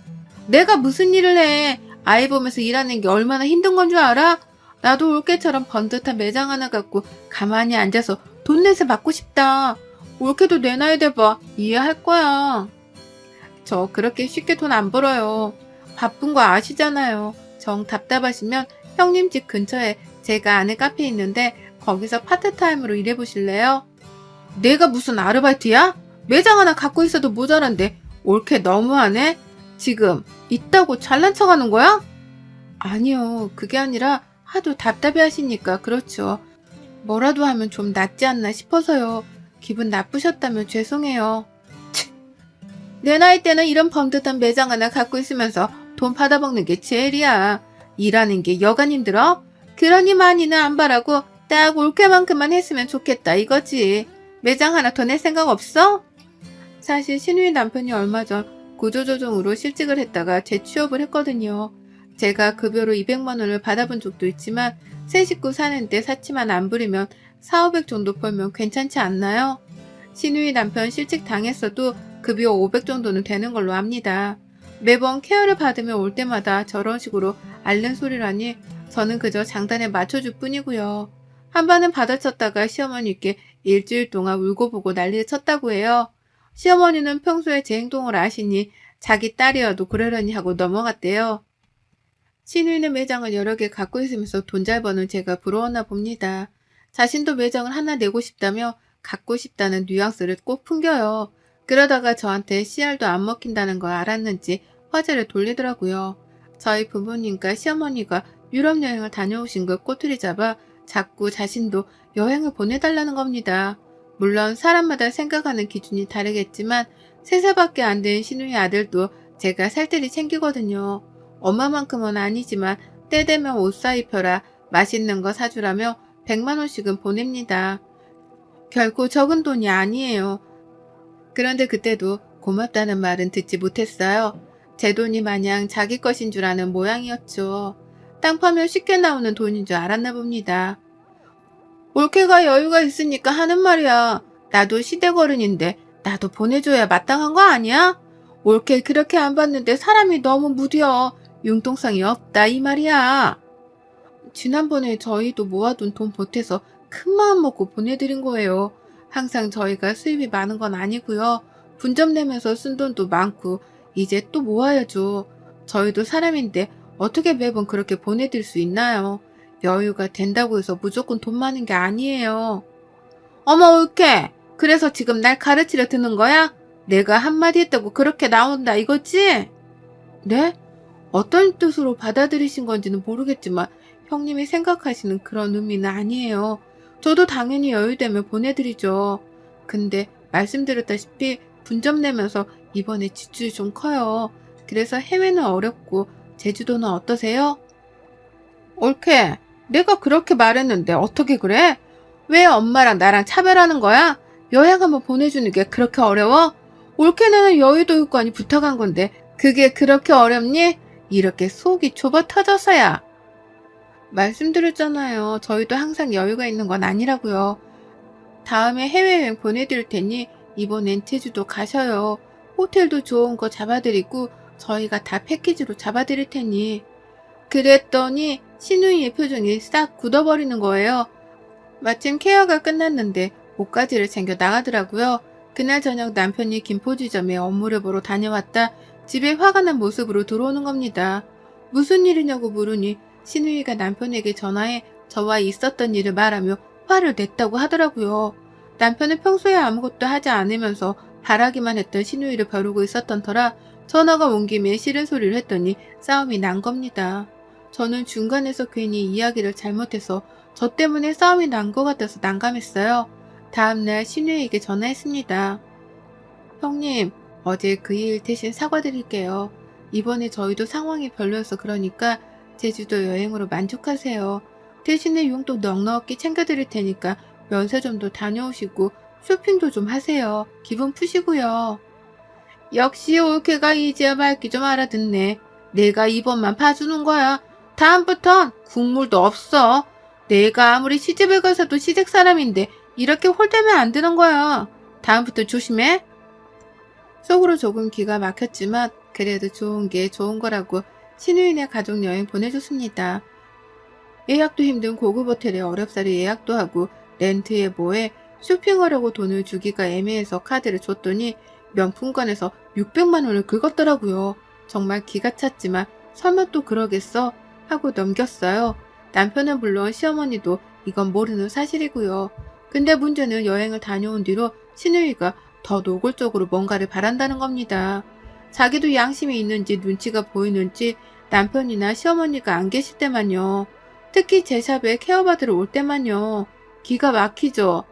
내가 무슨 일을 해? 아이 보면서 일하는 게 얼마나 힘든 건 줄 알아? 나도 올케처럼 번듯한 매장 하나 갖고 가만히 앉아서 돈 내세 받고 싶다. 올케도 내 나이 돼봐. 이해할 거야. 저 그렇게 쉽게 돈 안 벌어요. 바쁜 거 아시잖아요. 정 답답하시면 형님 집 근처에 제가 아는 카페 있는데 거기서 파트타임으로 일해보실래요? 내가 무슨 아르바이트야? 매장 하나 갖고 있어도 모자란데 올케 너무하네? 지금 있다고 잘난 척하는 거야? 아니요. 그게 아니라 하도 답답해 하시니까 그렇죠. 뭐라도 하면 좀 낫지 않나 싶어서요. 기분 나쁘셨다면 죄송해요. 내 나이 때는 이런 번듯한 매장 하나 갖고 있으면서 돈 받아먹는 게 제일이야. 일하는 게 여간 힘들어? 그러니 많이는 안 바라고 딱 올케만큼만 했으면 좋겠다 이거지. 매장 하나 더 낼 생각 없어? 사실 신우이 남편이 얼마 전 구조조정으로 실직을 했다가 재취업을 했거든요. 제가 급여로 200만 원을 받아본 적도 있지만 새 식구 사는데 사치만 안 부리면 4,500 정도 벌면 괜찮지 않나요? 신우이 남편 실직 당했어도 급여 500 정도는 되는 걸로 압니다. 매번 케어를 받으며 올 때마다 저런 식으로 앓는 소리라니 저는 그저 장단에 맞춰줄 뿐이고요. 한 번은 받아쳤다가 시어머니께 일주일 동안 울고 보고 난리를 쳤다고 해요. 시어머니는 평소에 제 행동을 아시니 자기 딸이어도 그러려니 하고 넘어갔대요. 신우이는 매장을 여러 개 갖고 있으면서 돈 잘 버는 제가 부러웠나 봅니다. 자신도 매장을 하나 내고 싶다며 갖고 싶다는 뉘앙스를 꼭 풍겨요. 그러다가 저한테 씨알도 안 먹힌다는 걸 알았는지 화제를 돌리더라고요. 저희 부모님과 시어머니가 유럽 여행을 다녀오신 걸 꼬투리 잡아 자꾸 자신도 여행을 보내달라는 겁니다. 물론 사람마다 생각하는 기준이 다르겠지만 3살밖에 안 된 시누이 아들도 제가 살뜰히 챙기거든요. 엄마만큼은 아니지만 때 되면 옷 사입혀라, 맛있는 거 사주라며 100만 원씩은 보냅니다. 결코 적은 돈이 아니에요. 그런데 그때도 고맙다는 말은 듣지 못했어요. 제 돈이 마냥 자기 것인 줄 아는 모양이었죠. 땅 파면 쉽게 나오는 돈인 줄 알았나 봅니다. 올케가 여유가 있으니까 하는 말이야. 나도 시댁 어른인데 나도 보내줘야 마땅한 거 아니야? 올케 그렇게 안 봤는데 사람이 너무 무뎌. 융통성이 없다 이 말이야. 지난번에 저희도 모아둔 돈 보태서 큰 마음 먹고 보내드린 거예요. 항상 저희가 수입이 많은 건 아니고요. 분점 내면서 쓴 돈도 많고 이제 또 모아야죠. 저희도 사람인데 어떻게 매번 그렇게 보내드릴 수 있나요? 여유가 된다고 해서 무조건 돈 많은 게 아니에요. 어머 올케, 그래서 지금 날 가르치려 드는 거야? 내가 한마디 했다고 그렇게 나온다 이거지? 네? 어떤 뜻으로 받아들이신 건지는 모르겠지만 형님이 생각하시는 그런 의미는 아니에요. 저도 당연히 여유되면 보내드리죠. 근데 말씀드렸다시피 분점 내면서 이번에 지출이 좀 커요. 그래서 해외는 어렵고 제주도는 어떠세요? 올케, 내가 그렇게 말했는데 어떻게 그래? 왜 엄마랑 나랑 차별하는 거야? 여행 한번 보내주는 게 그렇게 어려워? 올케는 여유도 있고 부탁한 건데 그게 그렇게 어렵니? 이렇게 속이 좁아 터져서야. 말씀드렸잖아요. 저희도 항상 여유가 있는 건 아니라고요. 다음에 해외여행 보내드릴 테니 이번엔 제주도 가셔요. 호텔도 좋은 거 잡아드리고 저희가 다 패키지로 잡아드릴 테니. 그랬더니 시누이의 표정이 싹 굳어버리는 거예요. 마침 케어가 끝났는데 옷가지를 챙겨 나가더라고요. 그날 저녁 남편이 김포지점에 업무를 보러 다녀왔다 집에 화가 난 모습으로 들어오는 겁니다. 무슨 일이냐고 물으니 시누이가 남편에게 전화해 저와 있었던 일을 말하며 화를 냈다고 하더라고요. 남편은 평소에 아무것도 하지 않으면서 바라기만 했던 시누이를 벼르고 있었던 터라 전화가 온 김에 싫은 소리를 했더니 싸움이 난 겁니다. 저는 중간에서 괜히 이야기를 잘못해서 저 때문에 싸움이 난 것 같아서 난감했어요. 다음날 시누이에게 전화했습니다. 형님, 어제 그 일 대신 사과드릴게요. 이번에 저희도 상황이 별로여서 그러니까 제주도 여행으로 만족하세요. 대신에 용돈 넉넉히 챙겨드릴 테니까 면세점도 다녀오시고 쇼핑도 좀 하세요. 기분 푸시고요. 역시 올케가 이제야 말귀 좀 알아듣네. 내가 이번만 봐주는 거야. 다음부턴 국물도 없어. 내가 아무리 시집을 가서도 시댁 사람인데 이렇게 홀대면 안 되는 거야. 다음부터 조심해. 속으로 조금 기가 막혔지만 그래도 좋은 게 좋은 거라고 시누이네 가족 여행 보내줬습니다. 예약도 힘든 고급 호텔에 어렵사리 예약도 하고 렌트에 뭐해 쇼핑하려고 돈을 주기가 애매해서 카드를 줬더니 명품관에서 600만 원을 긁었더라고요. 정말 기가 찼지만 설마 또 그러겠어? 하고 넘겼어요. 남편은 물론 시어머니도 이건 모르는 사실이고요. 근데 문제는 여행을 다녀온 뒤로 시누이가 더 노골적으로 뭔가를 바란다는 겁니다. 자기도 양심이 있는지 눈치가 보이는지 남편이나 시어머니가 안 계실 때만요. 특히 제 샵에 케어받으러 올 때만요. 기가 막히죠.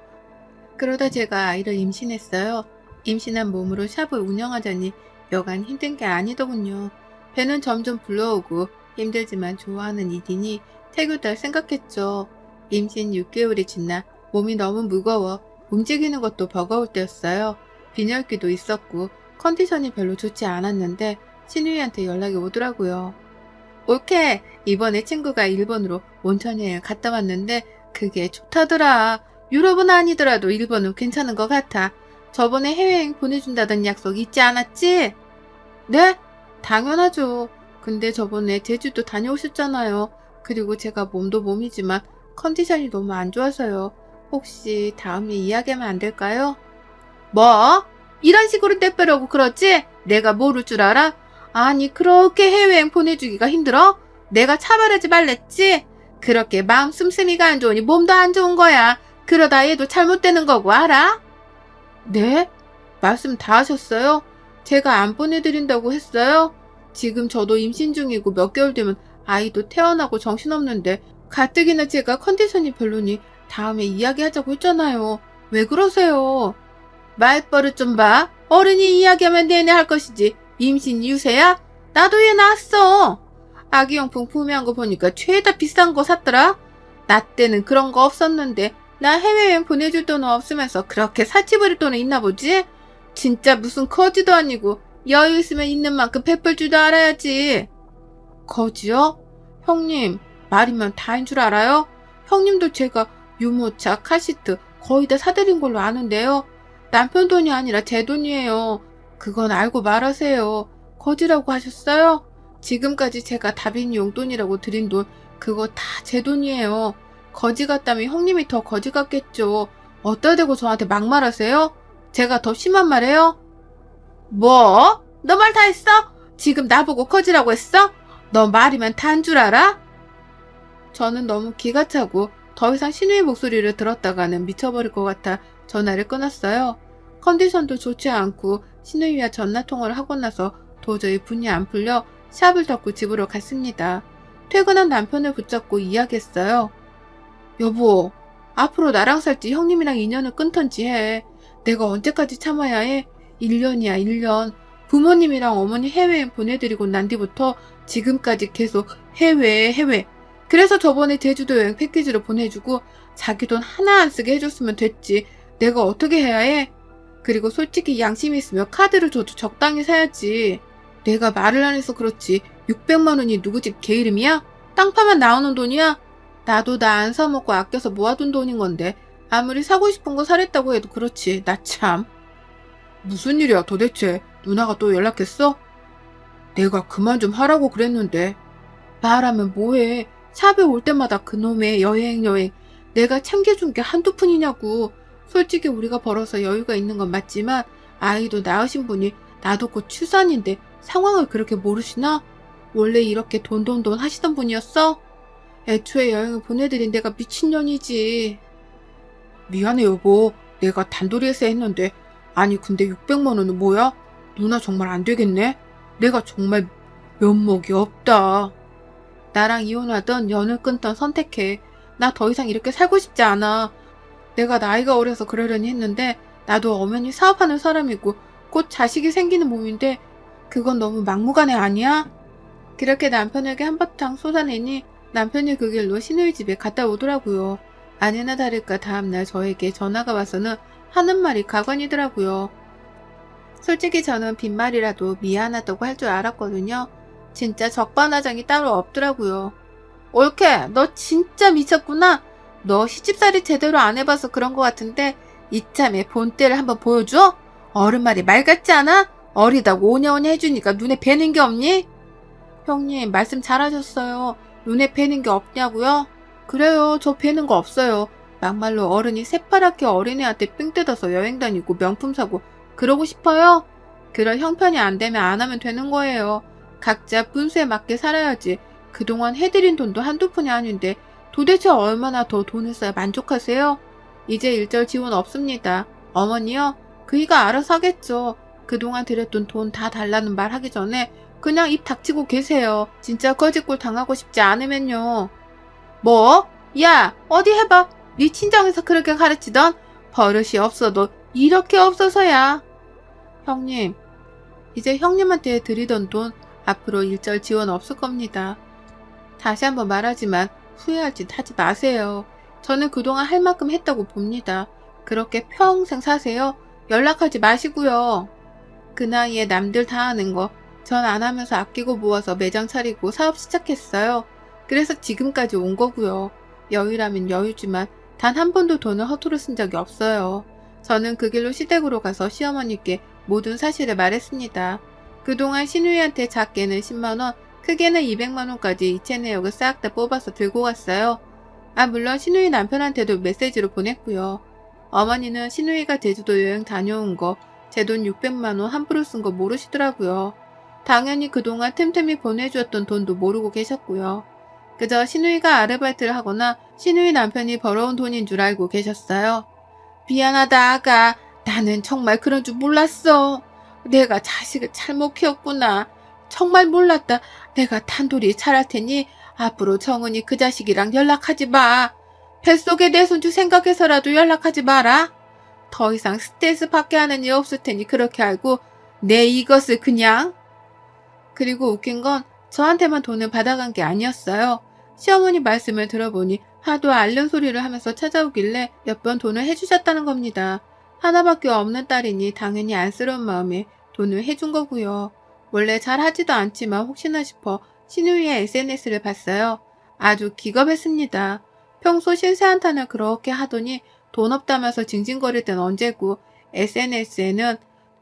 그러다 제가 아이를 임신했어요. 임신한 몸으로 샵을 운영하자니 여간 힘든 게 아니더군요. 배는 점점 불러오고 힘들지만 좋아하는 일이니 태교달 생각했죠. 임신 6개월이 지나 몸이 너무 무거워 움직이는 것도 버거울 때였어요. 빈혈기도 있었고 컨디션이 별로 좋지 않았는데 시누이한테 연락이 오더라고요. 올케, 이번에 친구가 일본으로 온천여행 갔다 왔는데 그게 좋다더라. 유럽은 아니더라도 일본은 괜찮은 것 같아. 저번에 해외여행 보내준다던 약속 잊지 않았지? 네? 당연하죠. 근데 저번에 제주도 다녀오셨잖아요. 그리고 제가 몸도 몸이지만 컨디션이 너무 안 좋아서요. 혹시 다음에 이야기하면 안 될까요? 뭐? 이런 식으로 떼빼려고 그러지? 내가 모를 줄 알아? 아니 그렇게 해외여행 보내주기가 힘들어? 내가 차별하지 말랬지? 그렇게 마음 씀씀이가 안 좋으니 몸도 안 좋은 거야. 그러다 얘도 잘못되는 거고 알아? 네? 말씀 다 하셨어요? 제가 안 보내드린다고 했어요? 지금 저도 임신 중이고 몇 개월 되면 아이도 태어나고 정신없는데 가뜩이나 제가 컨디션이 별로니 다음에 이야기하자고 했잖아요. 왜 그러세요? 말버릇 좀 봐. 어른이 이야기하면 내내 할 것이지. 임신 유세야? 나도 얘 낳았어. 아기용품 구매한 거 보니까 죄다 비싼 거 샀더라. 나 때는 그런 거 없었는데 나 해외여행 보내줄 돈은 없으면서 그렇게 사치 부릴 돈은 있나 보지? 진짜 무슨 거지도 아니고 여유 있으면 있는 만큼 베풀 줄도 알아야지. 거지요? 형님, 말이면 다인 줄 알아요? 형님도 제가 유모차, 카시트 거의 다 사드린 걸로 아는데요. 남편 돈이 아니라 제 돈이에요. 그건 알고 말하세요. 거지라고 하셨어요? 지금까지 제가 다빈이 용돈이라고 드린 돈 그거 다 제 돈이에요. 거지 같다면 형님이 더 거지 같겠죠. 어따 대고 저한테 막말하세요? 제가 더 심한 말해요? 뭐? 너 말 다 했어? 지금 나보고 거지라고 했어? 너 말이면 다인 줄 알아? 저는 너무 기가 차고 더 이상 신우의 목소리를 들었다가는 미쳐버릴 것 같아 전화를 끊었어요. 컨디션도 좋지 않고 신우이와 전화통화를 하고 나서 도저히 분이 안 풀려 샵을 덮고 집으로 갔습니다. 퇴근한 남편을 붙잡고 이야기했어요. 여보, 앞으로 나랑 살지 형님이랑 인연을 끊던지 해. 내가 언제까지 참아야 해? 1년이야 1년. 부모님이랑 어머니 해외여행 보내드리고 난 뒤부터 지금까지 계속 해외. 그래서 저번에 제주도 여행 패키지로 보내주고 자기 돈 하나 안 쓰게 해줬으면 됐지. 내가 어떻게 해야 해? 그리고 솔직히 양심이 있으면 카드를 줘도 적당히 사야지. 내가 말을 안 해서 그렇지 600만 원이 누구 집 개 이름이야? 땅 파면 나오는 돈이야? 나도 나 안 사먹고 아껴서 모아둔 돈인 건데 아무리 사고 싶은 거 사랬다고 해도 그렇지. 나 참. 무슨 일이야 도대체? 누나가 또 연락했어? 내가 그만 좀 하라고 그랬는데. 말하면 뭐해. 샵에 올 때마다 그놈의 여행. 내가 챙겨준 게 한두 푼이냐고. 솔직히 우리가 벌어서 여유가 있는 건 맞지만 아이도 낳으신 분이 나도 곧 출산인데 상황을 그렇게 모르시나? 원래 이렇게 돈 하시던 분이었어? 애초에 여행을 보내드린 내가 미친년이지. 미안해 여보. 내가 단도리에서 했는데. 아니 근데 600만 원은 뭐야? 누나 정말 안 되겠네. 내가 정말 면목이 없다. 나랑 이혼하던 연을 끊던 선택해. 나 더 이상 이렇게 살고 싶지 않아. 내가 나이가 어려서 그러려니 했는데 나도 엄연히 사업하는 사람이고 곧 자식이 생기는 몸인데 그건 너무 막무가내 아니야? 그렇게 남편에게 한바탕 쏟아내니 남편이 그 길로 신우이 집에 갔다 오더라고요. 아니나 다를까 다음날 저에게 전화가 와서는 하는 말이 가관이더라고요. 솔직히 저는 빈말이라도 미안하다고 할 줄 알았거든요. 진짜 적반하장이 따로 없더라고요. 올케, 너 진짜 미쳤구나. 너 시집살이 제대로 안 해봐서 그런 것 같은데 이참에 본때를 한번 보여줘? 어른 말이 말 같지 않아? 어리다고 오냐오냐 해주니까 눈에 뵈는 게 없니? 형님 말씀 잘하셨어요. 눈에 뵈는 게 없냐고요? 그래요, 저 뵈는 거 없어요. 막말로 어른이 새파랗게 어린애한테 삥 뜯어서 여행 다니고 명품 사고 그러고 싶어요? 그럴 형편이 안 되면 안 하면 되는 거예요. 각자 분수에 맞게 살아야지. 그동안 해드린 돈도 한두 푼이 아닌데 도대체 얼마나 더 돈을 써야 만족하세요? 이제 일절 지원 없습니다. 어머니요? 그이가 알아서 하겠죠. 그동안 드렸던 돈 다 달라는 말 하기 전에 그냥 입 닥치고 계세요. 진짜 거짓골 당하고 싶지 않으면요. 뭐? 야, 어디 해봐. 네 친정에서 그렇게 가르치던 버릇이 없어도 이렇게 없어서야. 형님, 이제 형님한테 드리던 돈 앞으로 일절 지원 없을 겁니다. 다시 한번 말하지만 후회할 짓 하지 마세요. 저는 그동안 할 만큼 했다고 봅니다. 그렇게 평생 사세요. 연락하지 마시고요. 그 나이에 남들 다 하는 거 전 안 하면서 아끼고 모아서 매장 차리고 사업 시작했어요. 그래서 지금까지 온 거고요. 여유라면 여유지만 단 한 번도 돈을 허투루 쓴 적이 없어요. 저는 그 길로 시댁으로 가서 시어머니께 모든 사실을 말했습니다. 그동안 신우이한테 작게는 10만원, 크게는 200만원까지 이체 내역을 싹 다 뽑아서 들고 갔어요. 물론 신우이 남편한테도 메시지로 보냈고요. 어머니는 신우이가 제주도 여행 다녀온 거, 제 돈 600만원 함부로 쓴 거 모르시더라고요. 당연히 그동안 틈틈이 보내주었던 돈도 모르고 계셨고요. 그저 신우이가 아르바이트를 하거나 신우이 남편이 벌어온 돈인 줄 알고 계셨어요. 미안하다 아가. 나는 정말 그런 줄 몰랐어. 내가 자식을 잘못 키웠구나. 정말 몰랐다. 내가 단돌이 잘할 테니 앞으로 정은이 그 자식이랑 연락하지 마. 뱃속에 내 손주 생각해서라도 연락하지 마라. 더 이상 스트레스 받게 하는 일 없을 테니 그렇게 알고 내 이것을 그냥. 그리고 웃긴 건 저한테만 돈을 받아간 게 아니었어요. 시어머니 말씀을 들어보니 하도 앓는 소리를 하면서 찾아오길래 몇 번 돈을 해주셨다는 겁니다. 하나밖에 없는 딸이니 당연히 안쓰러운 마음에 돈을 해준 거고요. 원래 잘 하지도 않지만 혹시나 싶어 신우이의 SNS를 봤어요. 아주 기겁했습니다. 평소 신세한탄을 그렇게 하더니 돈 없다면서 징징거릴 땐 언제고 SNS에는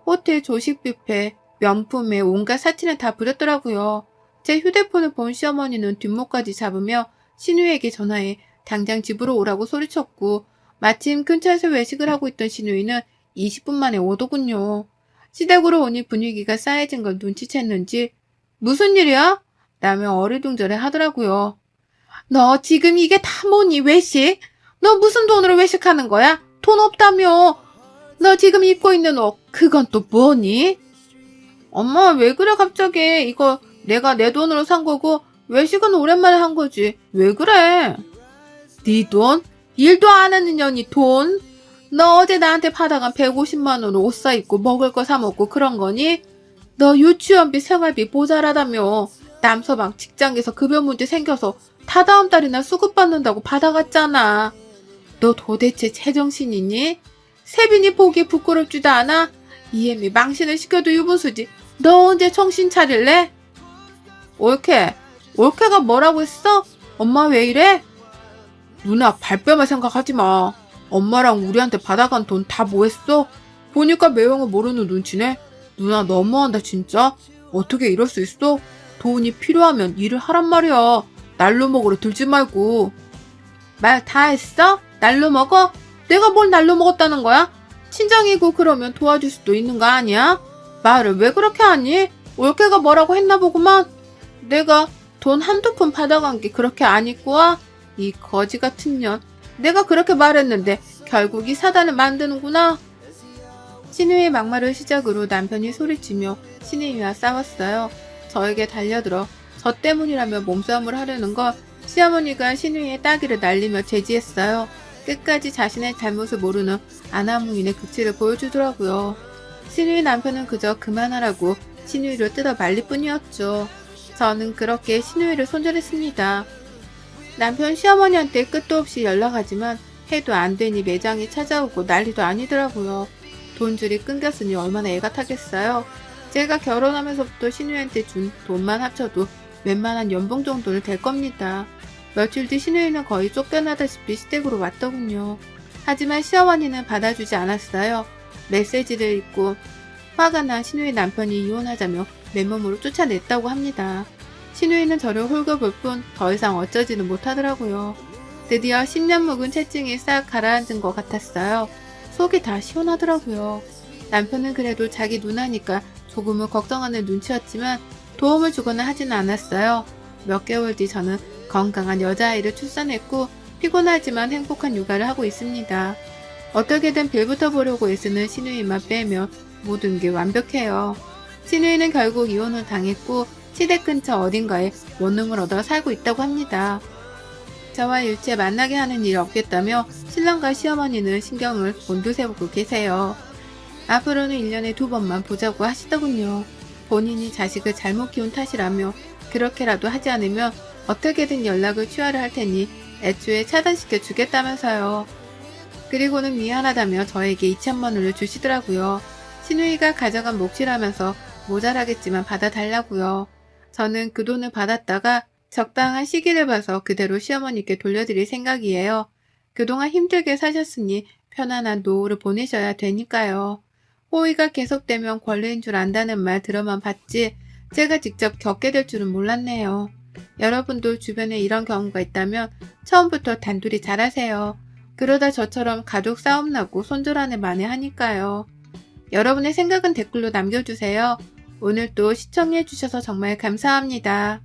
호텔 조식 뷔페, 명품에 온갖 사진을 다 부렸더라고요. 제 휴대폰을 본 시어머니는 뒷목까지 잡으며 신우이에게 전화해 당장 집으로 오라고 소리쳤고 마침 근처에서 외식을 하고 있던 신우이는 20분 만에 오더군요. 시댁으로 오니 분위기가 싸해진 걸 눈치챘는지 무슨 일이야? 라며 어리둥절해 하더라고요. 너 지금 이게 다 뭐니 외식? 너 무슨 돈으로 외식하는 거야? 돈 없다며. 너 지금 입고 있는 옷 그건 또 뭐니? 엄마 왜 그래 갑자기. 이거 내가 내 돈으로 산 거고 외식은 오랜만에 한 거지. 왜 그래? 네 돈? 일도 안 하는 년이 돈? 너 어제 나한테 받아간 150만 원으로 옷 사입고 먹을 거 사 먹고 그런 거니? 너 유치원비 생활비 모자라다며. 남서방 직장에서 급여 문제 생겨서 다다음 달이나 수급 받는다고 받아갔잖아. 너 도대체 제정신이니? 세빈이 보기에 부끄럽지도 않아? 이애미 망신을 시켜도 유분수지. 너 언제 정신 차릴래? 올케. 올케가 뭐라고 했어? 엄마 왜 이래? 누나 발뺌을 생각하지 마. 엄마랑 우리한테 받아간 돈 다 뭐했어? 보니까 매형을 모르는 눈치네. 누나 너무한다 진짜. 어떻게 이럴 수 있어? 돈이 필요하면 일을 하란 말이야. 날로 먹으러 들지 말고. 말 다 했어? 날로 먹어? 내가 뭘 날로 먹었다는 거야? 친정이고 그러면 도와줄 수도 있는 거 아니야? 말을 왜 그렇게 하니? 올케가 뭐라고 했나 보구만. 내가 돈 한두 푼 받아간 게 그렇게 안 있고 와? 이 거지 같은 년. 내가 그렇게 말했는데 결국 이 사단을 만드는구나. 신우이의 막말을 시작으로 남편이 소리치며 신우이와 싸웠어요. 저에게 달려들어 저 때문이라며 몸싸움을 하려는 걸 시어머니가 신우이의 따귀를 날리며 제지했어요. 끝까지 자신의 잘못을 모르는 아나무인의 극치를 보여주더라고요. 신우이 남편은 그저 그만하라고 신우이를 뜯어 말릴 뿐이었죠. 저는 그렇게 신우이를 손절했습니다. 남편 시어머니한테 끝도 없이 연락하지만 해도 안 되니 매장이 찾아오고 난리도 아니더라고요. 돈줄이 끊겼으니 얼마나 애가 타겠어요. 제가 결혼하면서부터 신우이한테 준 돈만 합쳐도 웬만한 연봉 정도는 될 겁니다. 며칠 뒤 신우이는 거의 쫓겨나다시피 시댁으로 왔더군요. 하지만 시어머니는 받아주지 않았어요. 메시지를 읽고 화가 난 신우이 남편이 이혼하자며 맨몸으로 쫓아냈다고 합니다. 신우이는 저를 홀겨볼 뿐 더 이상 어쩌지는 못하더라고요. 드디어 10년 묵은 체증이 싹 가라앉은 것 같았어요. 속이 다 시원하더라고요. 남편은 그래도 자기 누나니까 조금은 걱정하는 눈치였지만 도움을 주거나 하지는 않았어요. 몇 개월 뒤 저는 건강한 여자아이를 출산했고 피곤하지만 행복한 육아를 하고 있습니다. 어떻게든 빌부터 보려고 애쓰는 신우이만 빼면 모든 게 완벽해요. 신우이는 결국 이혼을 당했고 시댁 근처 어딘가에 원룸을 얻어 살고 있다고 합니다. 저와 일체 만나게 하는 일이 없겠다며 신랑과 시어머니는 신경을 곤두세우고 계세요. 앞으로는 1년에 2번만 보자고 하시더군요. 본인이 자식을 잘못 키운 탓이라며 그렇게라도 하지 않으면 어떻게든 연락을 취하려 할 테니 애초에 차단시켜 주겠다면서요. 그리고는 미안하다며 저에게 2천만 원을 주시더라고요. 신우이가 가져간 몫이라면서 모자라겠지만 받아달라고요. 저는 그 돈을 받았다가 적당한 시기를 봐서 그대로 시어머니께 돌려드릴 생각이에요. 그동안 힘들게 사셨으니 편안한 노후를 보내셔야 되니까요. 호의가 계속되면 권리인 줄 안다는 말 들어만 봤지 제가 직접 겪게 될 줄은 몰랐네요. 여러분도 주변에 이런 경우가 있다면 처음부터 단둘이 잘하세요. 그러다 저처럼 가족 싸움 나고 손절하는 만회하니까요. 여러분의 생각은 댓글로 남겨주세요. 오늘도 시청해주셔서 정말 감사합니다.